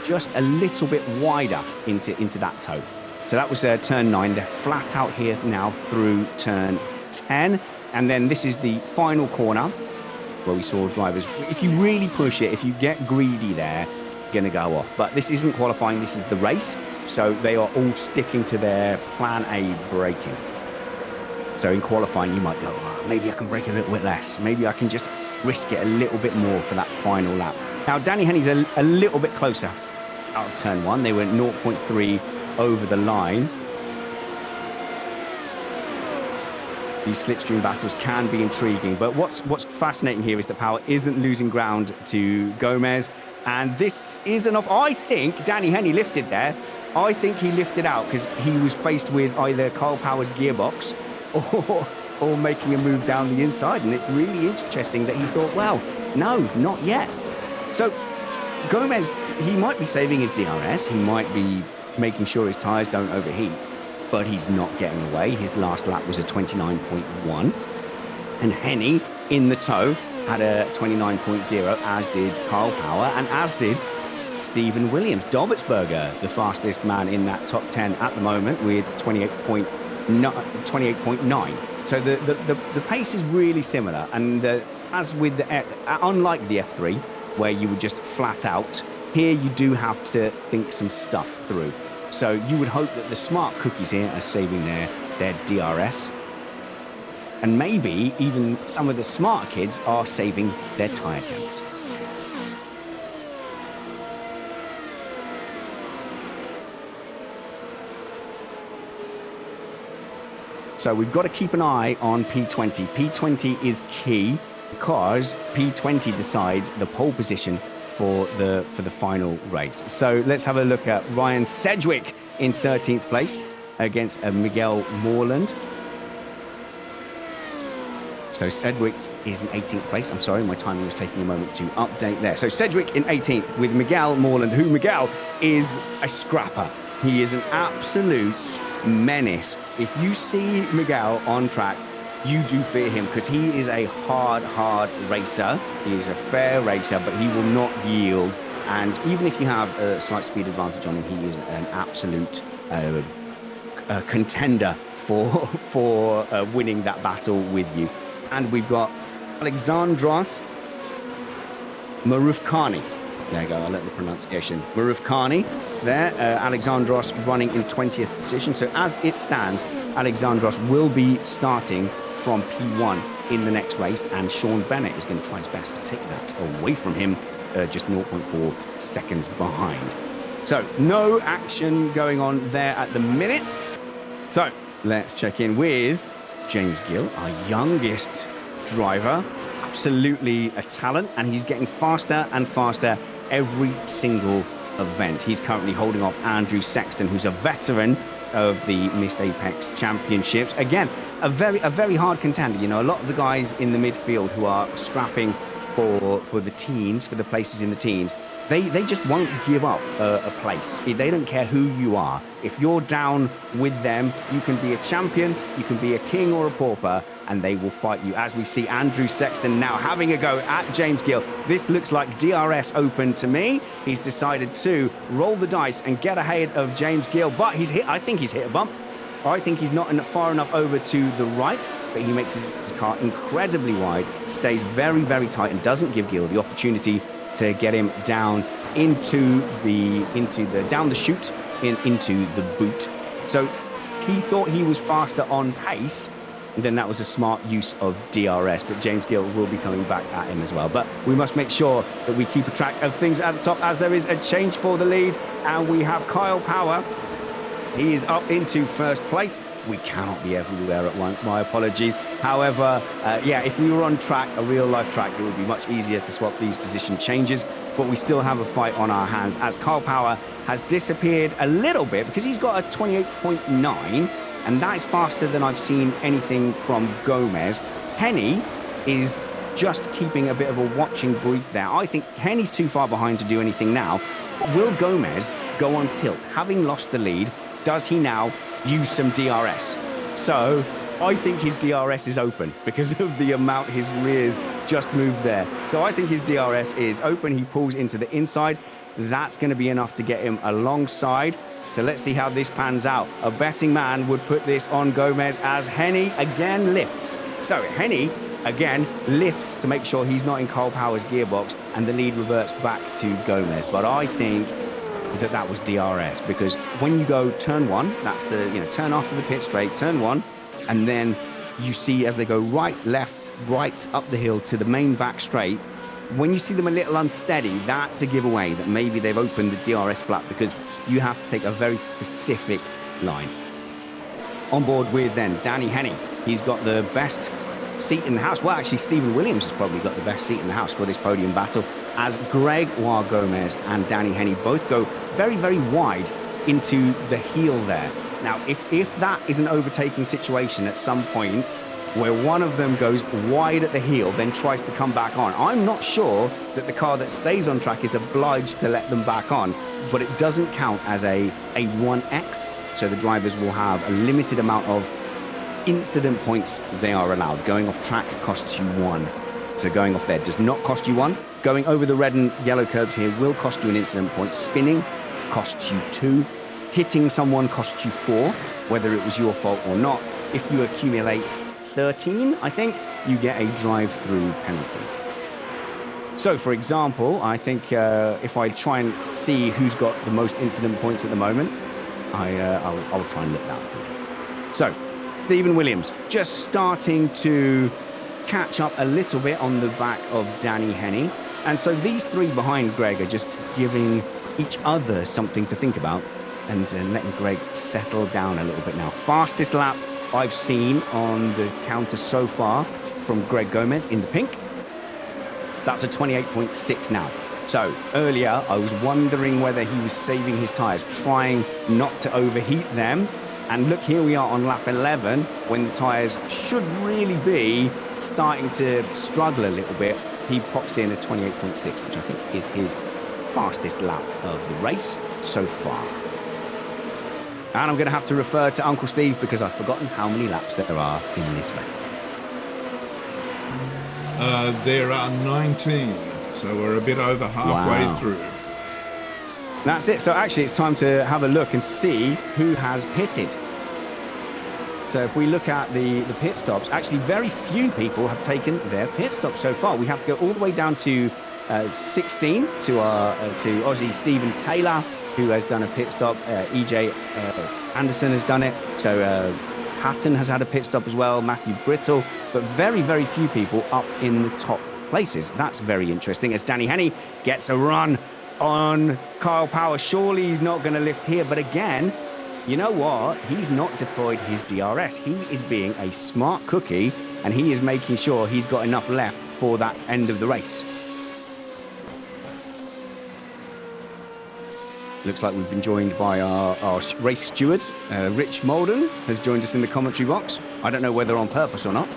just a little bit wider into that toe. So that was turn 9. They're flat out here now through turn 10. And then this is the final corner where we saw drivers, if you really push it, if you get greedy there, going to go off. But this isn't qualifying, this is the race. So they are all sticking to their plan A braking. So in qualifying, you might go, oh, maybe I can brake a little bit less. Maybe I can just risk it a little bit more for that final lap. Now, Danny Henny's a little bit closer out of turn 1. They were 0.3 over the line. These slipstream battles can be intriguing, but what's fascinating here is that Power isn't losing ground to Gomez, and this is I think Danny Henny lifted there. I think he lifted out because he was faced with either Kyle Power's gearbox or making a move down the inside, and it's really interesting that he thought, well, no, not yet. So Gomez, he might be saving his DRS, he might be making sure his tyres don't overheat, but he's not getting away. His last lap was a 29.1, and Henny in the toe had a 29.0, as did Kyle Power, and as did Stephen Williams. Dobertsberger, the fastest man in that top 10 at the moment, with 28.9. So the pace is really similar, and as with unlike the F3, where you would just flat out, here you do have to think some stuff through. So you would hope that the smart cookies here are saving their DRS. And maybe even some of the smarter kids are saving their tyre temps. So we've got to keep an eye on P20. P20 is key because P20 decides the pole position for the final race. So let's have a look at Ryan Sedgwick in 13th place against Miguel Moreland. So Sedgwick is in 18th place. I'm sorry, my timing was taking a moment to update there. So Sedgwick in 18th with Miguel Moreland, who Miguel is a scrapper. He is an absolute menace. If you see Miguel on track, you do fear him because he is a hard racer. He is a fair racer, but he will not yield. And even if you have a slight speed advantage on him, he is an absolute contender for winning that battle with you. And we've got Alexandros Marufkani. There you go, I'll let the pronunciation. Marufkani there. Alexandros running in 20th position. So as it stands, Alexandros will be starting from P1 in the next race, and Sean Bennett is going to try his best to take that away from him, just 0.4 seconds behind. So no action going on there at the minute. So let's check in with James Gill, our youngest driver. Absolutely a talent, and he's getting faster and faster every single event. He's currently holding off Andrew Sexton, who's a veteran of the Missed Apex Championships. Again, a very hard contender. You know, a lot of the guys in the midfield who are scrapping for the teens, for the places in the teens. They just won't give up a place. They don't care who you are. If you're down with them, you can be a champion, you can be a king or a pauper, and they will fight you. As we see Andrew Sexton now having a go at James Gill. This looks like DRS open to me. He's decided to roll the dice and get ahead of James Gill, but I think he's hit a bump. I think he's not far enough over to the right, but he makes his car incredibly wide, stays very, very tight, and doesn't give Gill the opportunity to get him down into down the chute into the boot. So he thought he was faster on pace, and then that was a smart use of DRS, but James Gill will be coming back at him as well. But we must make sure that we keep a track of things at the top, as there is a change for the lead, and we have Kyle Power. He is up into first place. We cannot be everywhere at once, my apologies. However, yeah, if we were on track, a real-life track, it would be much easier to swap these position changes, but we still have a fight on our hands, as Kyle Power has disappeared a little bit because he's got a 28.9, and that is faster than I've seen anything from Gomez. Henny is just keeping a bit of a watching brief there. I think Henny's too far behind to do anything now. Will Gomez go on tilt, having lost the lead? Does he now use some DRS? So I think his DRS is open because of the amount his rears just moved there. So I think his DRS is open. He pulls into the inside. That's going to be enough to get him alongside. So let's see how this pans out. A betting man would put this on Gomez as Henny again lifts. So Henny again lifts to make sure he's not in Kyle Power's gearbox, and the lead reverts back to Gomez. But I think that was DRS, because when you go turn one, that's the turn after the pit straight, turn one, and then you see as they go right, left, right up the hill to the main back straight. When you see them a little unsteady, that's a giveaway that maybe they've opened the DRS flap, because you have to take a very specific line. On board with then Danny Henny. He's got the best seat in the house. Well, actually, Stephen Williams has probably got the best seat in the house for this podium battle, as Gregoire Gomez and Danny Henny both go very, very wide into the heel there. Now, if that is an overtaking situation at some point where one of them goes wide at the heel, then tries to come back on, I'm not sure that the car that stays on track is obliged to let them back on, but it doesn't count as a 1X, so the drivers will have a limited amount of incident points they are allowed. Going off track costs you 1. So going off there does not cost you 1. Going over the red and yellow curbs here will cost you an incident point. Spinning costs you 2. Hitting someone costs you 4, whether it was your fault or not. If you accumulate 13, I think, you get a drive-through penalty. So, for example, I think if I try and see who's got the most incident points at the moment, I'll try and look that for you. So, Stephen Williams just starting to catch up a little bit on the back of Danny Henny. And so these three behind Greg are just giving each other something to think about and letting Greg settle down a little bit now. Fastest lap I've seen on the counter so far from Greg Gomez in the pink. That's a 28.6 now. So earlier I was wondering whether he was saving his tyres, trying not to overheat them. And look, here we are on lap 11 when the tyres should really be starting to struggle a little bit. He pops in a 28.6, which I think is his fastest lap of the race so far. And I'm going to have to refer to Uncle Steve because I've forgotten how many laps there are in this race. There are 19, so we're a bit over halfway through. That's it. So actually it's time to have a look and see who has pitted. So if we look at the pit stops, actually very few people have taken their pit stop so far. We have to go all the way down to 16 to Aussie Stephen Taylor, who has done a pit stop. EJ Anderson has done it. So Hatton has had a pit stop as well. Matthew Brittle, but very, very few people up in the top places. That's very interesting as Danny Henny gets a run on Kyle Power. Surely he's not going to lift here, but again, you know what? He's not deployed his DRS. He is being a smart cookie, and he is making sure he's got enough left for that end of the race. Looks like we've been joined by our race steward, Rich Molden, has joined us in the commentary box. I don't know whether on purpose or not.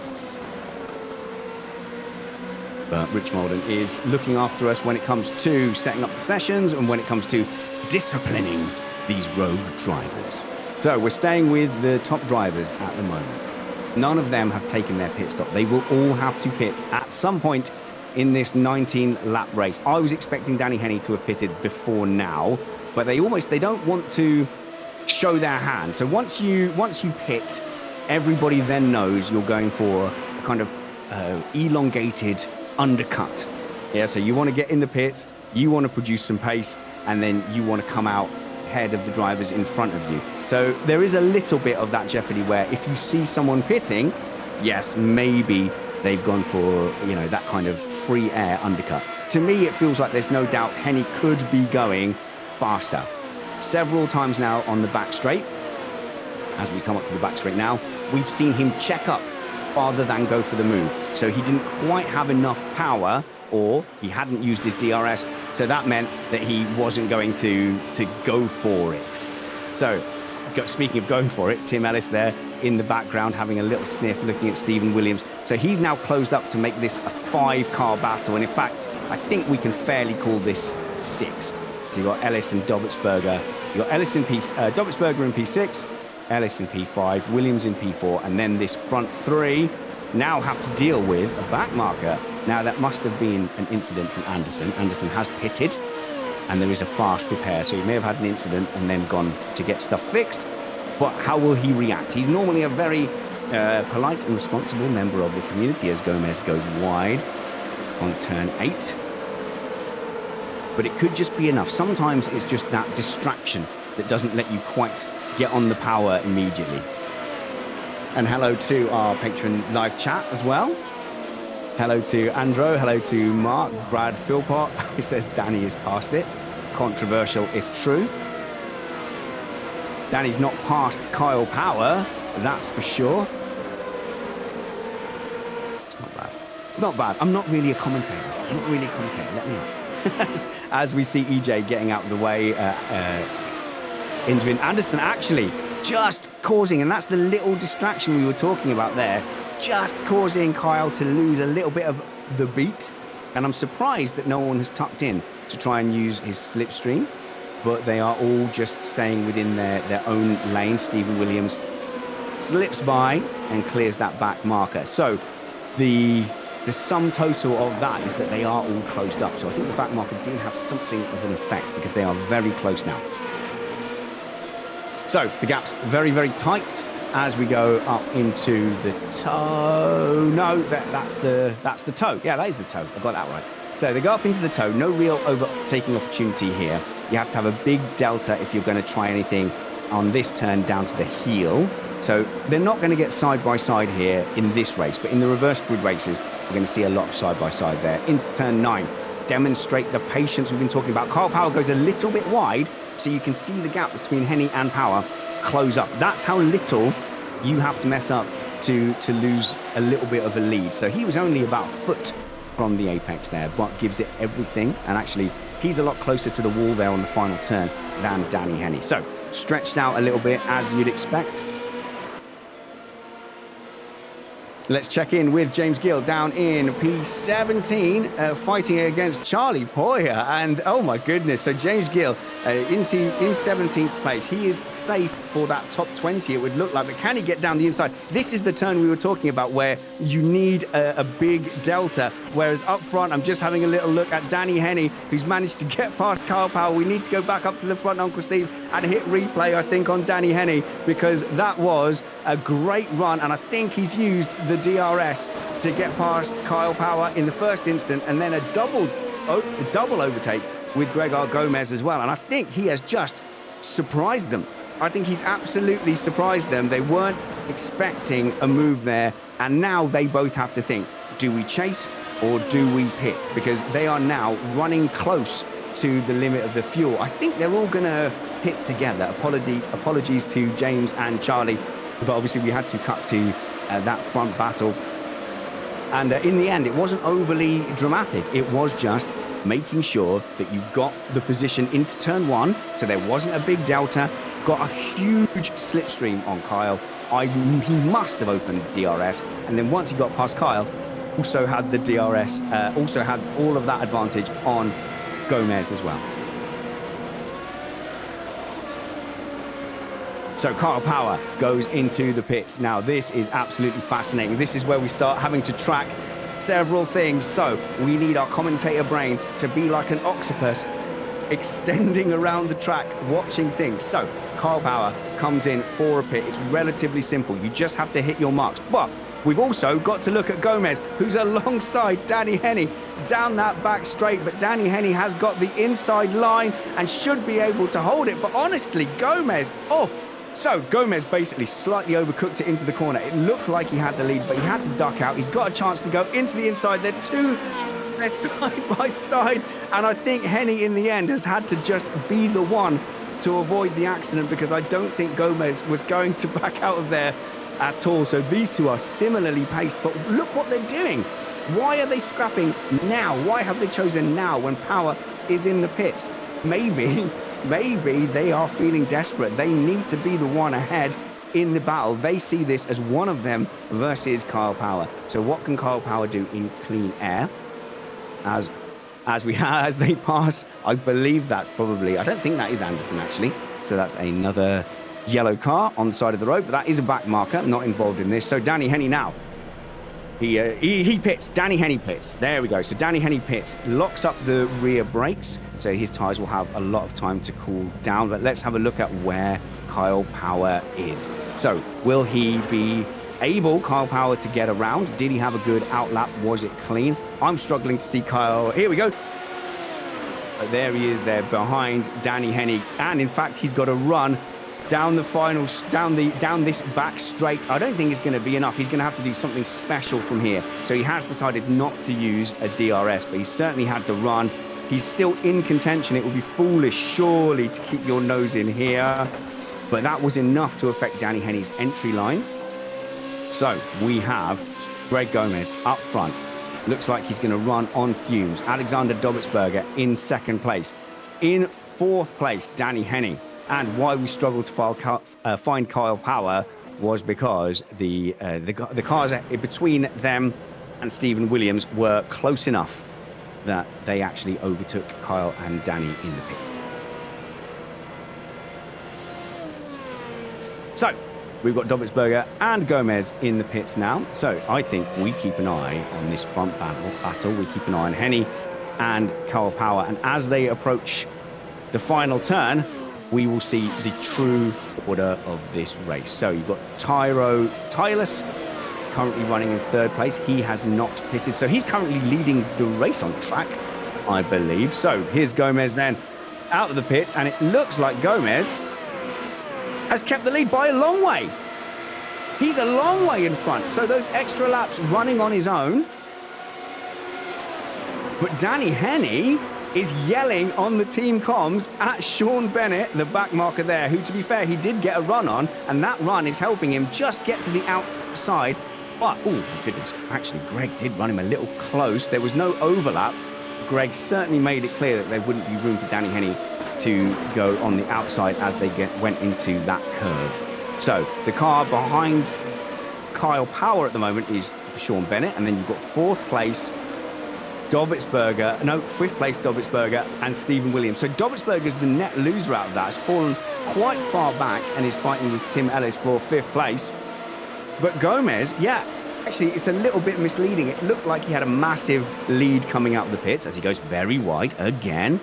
But Rich Molden is looking after us when it comes to setting up the sessions and when it comes to disciplining these rogue drivers. So we're staying with the top drivers at the moment. None of them have taken their pit stop. They will all have to pit at some point in this 19-lap race. I was expecting Danny Henney to have pitted before now, but they don't want to show their hand. So once you pit, everybody then knows you're going for a kind of elongated undercut. Yeah, so you want to get in the pits, you want to produce some pace, and then you want to come out ahead of the drivers in front of you. So there is a little bit of that jeopardy where if you see someone pitting, yes, maybe they've gone for, that kind of free air undercut. To me, it feels like there's no doubt Henney could be going faster. Several times now on the back straight, as we come up to the back straight now, we've seen him check up rather than go for the move. So he didn't quite have enough power, or he hadn't used his DRS, so that meant that he wasn't going to go for it. So, speaking of going for it, Tim Ellis there in the background having a little sniff, looking at Stephen Williams. So he's now closed up to make this a 5-car battle, and in fact, I think we can fairly call this 6. So you've got Ellis and Dobbetsberger. You've got Ellis in Dobbetsberger in P6, Ellis in P5, Williams in P4, and then this front 3 now have to deal with a back marker. Now, that must have been an incident from Anderson. Anderson has pitted, and there is a fast repair, so he may have had an incident and then gone to get stuff fixed. But how will he react? He's normally a very polite and responsible member of the community as Gomez goes wide on turn 8. But it could just be enough. Sometimes it's just that distraction that doesn't let you quite get on the power immediately. And hello to our patron live chat as well. Hello to Andro, hello to Mark, Brad Philpott, who says Danny is past it. Controversial if true. Danny's not past Kyle Power, that's for sure. It's not bad. It's not bad. I'm not really a commentator. Let me know. As we see EJ getting out of the way, interviewing Anderson actually just causing, and that's the little distraction we were talking about there, just causing Kyle to lose a little bit of the beat. And I'm surprised that no one has tucked in to try and use his slipstream, but they are all just staying within their own lane. Stephen Williams slips by and clears that back marker. So the sum total of that is that they are all closed up. So I think the back marker did have something of an effect because they are very close now. So the gap's very, very tight as we go up into the toe. No, that's the toe. Yeah, that is the toe. I got that right. So they go up into the toe. No real overtaking opportunity here. You have to have a big delta if you're going to try anything on this turn down to the heel. So they're not going to get side by side here in this race, but in the reverse grid races, we're going to see a lot of side by side there. Into turn 9, demonstrate the patience we've been talking about. Kyle Power goes a little bit wide, so you can see the gap between Henney and Power close up. That's how little you have to mess up to lose a little bit of a lead. So he was only about a foot from the apex there, but gives it everything. And actually, he's a lot closer to the wall there on the final turn than Danny Henney. So stretched out a little bit as you'd expect. Let's check in with James Gill down in P17, fighting against Charlie Poyer. And oh my goodness, so James Gill in 17th place. He is safe for that top 20, it would look like. But can he get down the inside? This is the turn we were talking about where you need a big delta. Whereas up front, I'm just having a little look at Danny Henney, who's managed to get past Kyle Power. We need to go back up to the front, Uncle Steve, and hit replay, I think, on Danny Henney, because that was a great run. And I think he's used the DRS to get past Kyle Power in the first instant, and then a double overtake with Gregor Gomez as well. And I think he has just surprised them. I think he's absolutely surprised them. They weren't expecting a move there, and now they both have to think, do we chase or do we pit? Because they are now running close to the limit of the fuel. I think they're all going to pit together. Apologies to James and Charlie, but obviously we had to cut to that front battle. And in the end, it wasn't overly dramatic. It was just making sure that you got the position into turn 1, so there wasn't a big delta. Got a huge slipstream on Kyle. He must have opened the DRS, and then once he got past Kyle, also had the DRS, also had all of that advantage on Gomez as well. So Kyle Power goes into the pits. Now, this is absolutely fascinating. This is where we start having to track several things. So we need our commentator brain to be like an octopus, extending around the track, watching things. So Kyle Power comes in for a pit. It's relatively simple. You just have to hit your marks. But we've also got to look at Gomez, who's alongside Danny Henny down that back straight. But Danny Henny has got the inside line and should be able to hold it. But honestly, Gomez, so Gomez basically slightly overcooked it into the corner. It looked like he had the lead, but he had to duck out. He's got a chance to go into the inside. They're side by side. And I think Henny in the end has had to just be the one to avoid the accident, because I don't think Gomez was going to back out of there at all. So these two are similarly paced, but look what they're doing. Why are they scrapping now? Why have they chosen now when Power is in the pits? Maybe they are feeling desperate. They need to be the one ahead in the battle. They see this as one of them versus Kyle Power. So what can Kyle Power do in clean air as they pass? I believe that's probably, I don't think that is Anderson actually. So that's another yellow car on the side of the road, but that is a back marker, not involved in this. So Danny Henny now. He pits. Danny Henny pits. There we go. So Danny Henny pits, locks up the rear brakes, so his tyres will have a lot of time to cool down. But let's have a look at where Kyle Power is. So will he be able, Kyle Power, to get around? Did he have a good outlap? Was it clean? I'm struggling to see Kyle. Here we go. But there he is there behind Danny Henny. And in fact, he's got a run down the final, down this back straight. I don't think it's going to be enough. He's going to have to do something special from here. So he has decided not to use a DRS, but he certainly had the run. He's still in contention. It would be foolish, surely, to keep your nose in here. But that was enough to affect Danny Henny's entry line. So we have Greg Gomez up front. Looks like he's going to run on fumes. Alexander Dobitzberger in second place. In fourth place, Danny Henny. And why we struggled to find Kyle Power was because the cars between them and Stephen Williams were close enough that they actually overtook Kyle and Danny in the pits. So we've got Dobitzberger and Gomez in the pits now. So I think we keep an eye on this front battle. We keep an eye on Henny and Kyle Power. And as they approach the final turn, we will see the true order of this race. So you've got Tylus currently running in third place. He has not pitted, so he's currently leading the race on track, I believe. So here's Gomez then out of the pit, and it looks like Gomez has kept the lead by a long way. He's a long way in front, so those extra laps running on his own. But Danny Henny is yelling on the team comms at Sean Bennett, the back marker there, who, to be fair, he did get a run on, and that run is helping him just get to the outside. But, oh my goodness, actually, Greg did run him a little close. There was no overlap. Greg certainly made it clear that there wouldn't be room for Danny Henny to go on the outside as they went into that curve. So the car behind Kyle Power at the moment is Sean Bennett, and then you've got fifth place Dobitzberger and Stephen Williams. So Dobitzberger's the net loser out of that. Has fallen quite far back and is fighting with Tim Ellis for fifth place. But Gomez, actually, it's a little bit misleading. It looked like he had a massive lead coming out of the pits as he goes very wide again.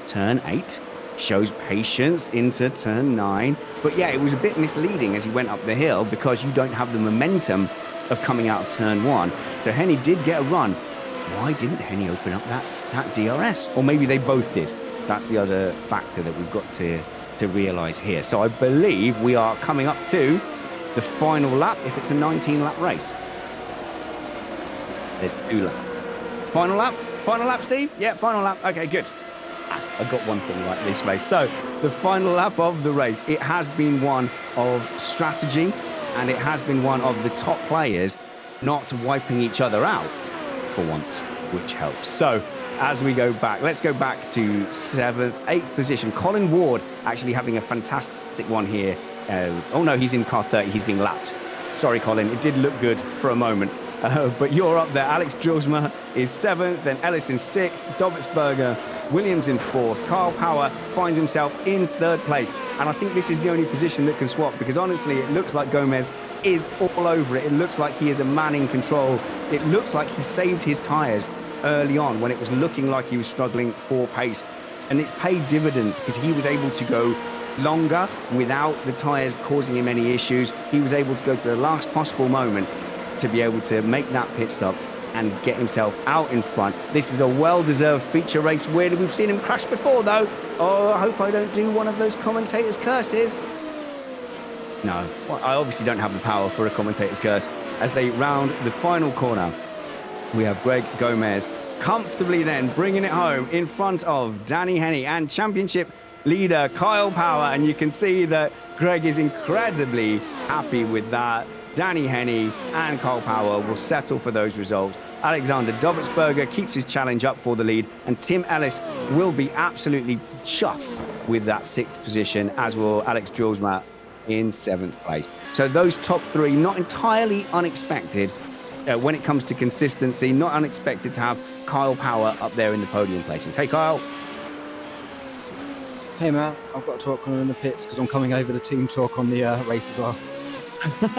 Turn 8 shows patience into turn 9. But yeah, it was a bit misleading as he went up the hill because you don't have the momentum of coming out of turn 1. So Henny did get a run. Why didn't Henny open up that DRS? Or maybe they both did. That's the other factor that we've got to realise here. So I believe we are coming up to the final lap if it's a 19-lap race. There's 2 laps. Final lap? Final lap, Steve? Yeah, final lap. Okay, good. I got one thing right this race. So the final lap of the race, it has been one of strategy, and it has been one of the top players not wiping each other out for once, which helps. So as we go back, let's go back to 7th, 8th position. Colin Ward actually having a fantastic one here. Oh no, he's in car 30. He's being lapped. Sorry, Colin. It did look good for a moment. But you're up there. Alex Drilsma is 7th, then Ellis in 6th, Dobbitsberger, Williams in 4th. Kyle Power finds himself in 3rd place. And I think this is the only position that can swap, because honestly, it looks like Gomez is all over it. It looks like he is a man in control. It looks like he saved his tyres early on when it was looking like he was struggling for pace. And it's paid dividends because he was able to go longer without the tyres causing him any issues. He was able to go to the last possible moment to be able to make that pit stop and get himself out in front. This is a well-deserved feature race win. We've seen him crash before, though. Oh, I hope I don't do one of those commentators' curses. No, well, I obviously don't have the power for a commentator's curse. As they round the final corner, we have Greg Gomez comfortably then bringing it home in front of Danny Henney and championship leader Kyle Power. And you can see that Greg is incredibly happy with that. Danny Henney and Kyle Power will settle for those results. Alexander Dobbitsberger keeps his challenge up for the lead, and Tim Ellis will be absolutely chuffed with that 6th position, as will Alex Drilsma in 7th place. So those top 3, not entirely unexpected when it comes to consistency, not unexpected to have Kyle Power up there in the podium places. Hey, Kyle. Hey, Matt. I've got to talk on in the pits because I'm coming over the team talk on the race as well.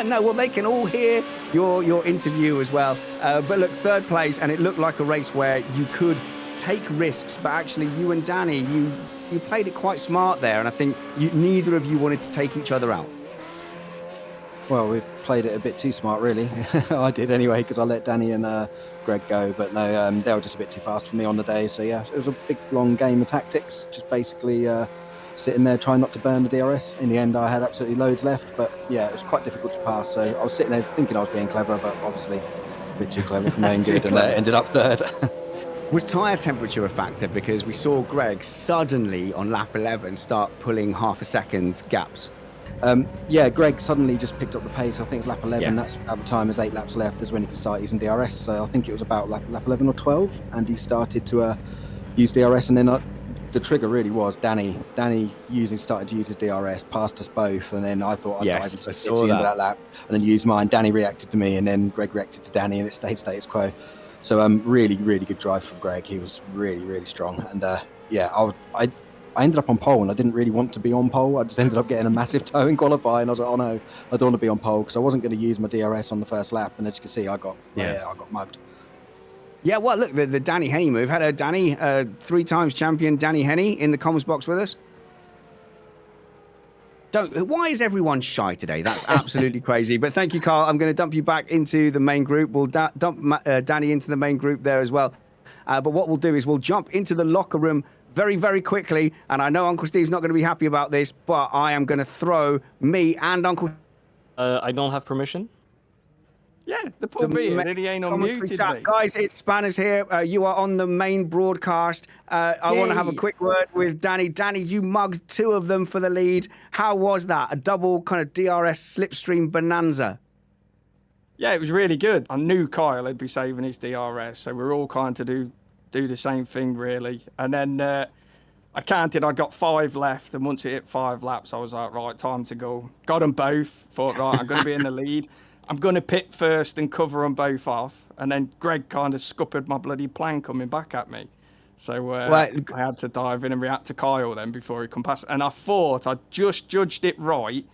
No, well, they can all hear your interview as well. But look, 3rd place, and it looked like a race where you could take risks, but actually you and Danny, you played it quite smart there, and I think neither of you wanted to take each other out. Well, we played it a bit too smart, really. I did anyway, because I let Danny and Greg go, but no, they were just a bit too fast for me on the day. So yeah, it was a big, long game of tactics, just basically sitting there trying not to burn the DRS. In the end, I had absolutely loads left, but yeah, it was quite difficult to pass. So I was sitting there thinking I was being clever, but obviously a bit too clever for my own good, and ended up 3rd. Was tyre temperature a factor? Because we saw Greg suddenly on lap 11 start pulling half a second gaps. Yeah, Greg suddenly just picked up the pace. I think it's lap 11. Yeah. That's at the time there's 8 laps left is when he could start using DRS. So I think it was about lap 11 or 12, and he started to use DRS, and then the trigger really was Danny started to use his DRS, passed us both, and then I thought I'd dive into that lap and then use mine. Danny reacted to me, and then Greg reacted to Danny, and it stayed status quo. So really, really good drive from Greg. He was really, really strong, and yeah, I ended up on pole, and I didn't really want to be on pole. I just ended up getting a massive tow in qualifying. I was like, oh no, I don't want to be on pole, because I wasn't going to use my DRS on the first lap, and as you can see, I got mugged. Yeah, well, look, the Danny Henney move. Hello, Danny, 3 times champion Danny Henney in the comments box with us. Why is everyone shy today? That's absolutely crazy. But thank you, Carl. I'm going to dump you back into the main group. We'll dump Danny into the main group there as well. But what we'll do is we'll jump into the locker room very, very quickly. And I know Uncle Steve's not going to be happy about this, but I am going to throw me and Uncle... I don't have permission? Yeah, the poor beard, he ain't unmuted. Guys, it's Spanners here. You are on the main broadcast. I want to have a quick word with Danny. Danny, you mugged 2 of them for the lead. How was that? A double kind of DRS slipstream bonanza. Yeah, it was really good. I knew Kyle would be saving his DRS, so we're all kind of do the same thing, really. And then I counted, I got 5 left, and once it hit 5 laps, I was like, right, time to go. Got them both. Thought, right, I'm going to be in the lead. I'm going to pit first and cover them both off. And then Greg kind of scuppered my bloody plan coming back at me. So I had to dive in and react to Kyle then before he come past. And I thought I just judged it right,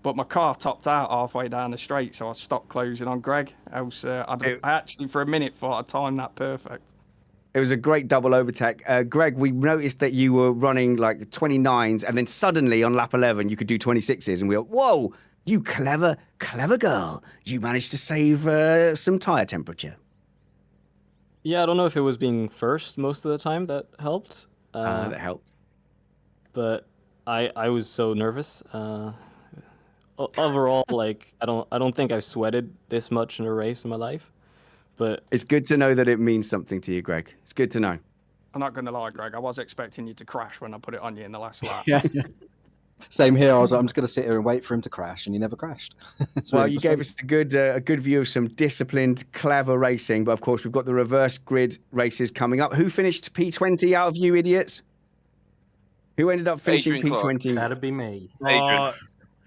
but my car topped out halfway down the straight, so I stopped closing on Greg. Else, I actually, for a minute, thought I'd timed that perfect. It was a great double overtake. Greg, we noticed that you were running like 29s, and then suddenly on lap 11, you could do 26s, and we were, whoa! You clever girl. You managed to save some tyre temperature. Yeah, I don't know if it was being first most of the time that helped. That helped. But I was so nervous. Overall, like I don't think I've sweated this much in a race in my life. But it's good to know that it means something to you, Greg. It's good to know. I'm not going to lie, Greg. I was expecting you to crash when I put it on you in the last lap. Yeah. Same here. I was like, I'm just going to sit here and wait for him to crash, and he never crashed. Well, you gave us a good view of some disciplined, clever racing. But of course, we've got the reverse grid races coming up. Who finished P20 out of you idiots? Who ended up finishing Adrian P20? Clark. That'd be me. Adrian.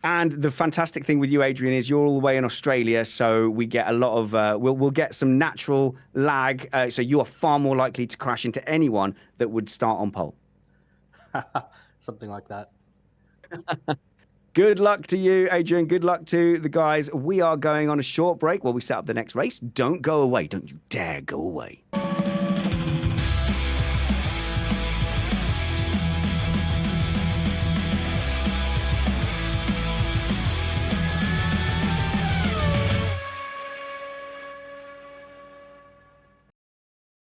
And the fantastic thing with you, Adrian, is you're all the way in Australia, so we get a lot of we'll get some natural lag. So you are far more likely to crash into anyone that would start on pole. Something like that. Good luck to you, Adrian. Good luck to the guys. We are going on a short break while we set up the next race. Don't go away. Don't you dare go away.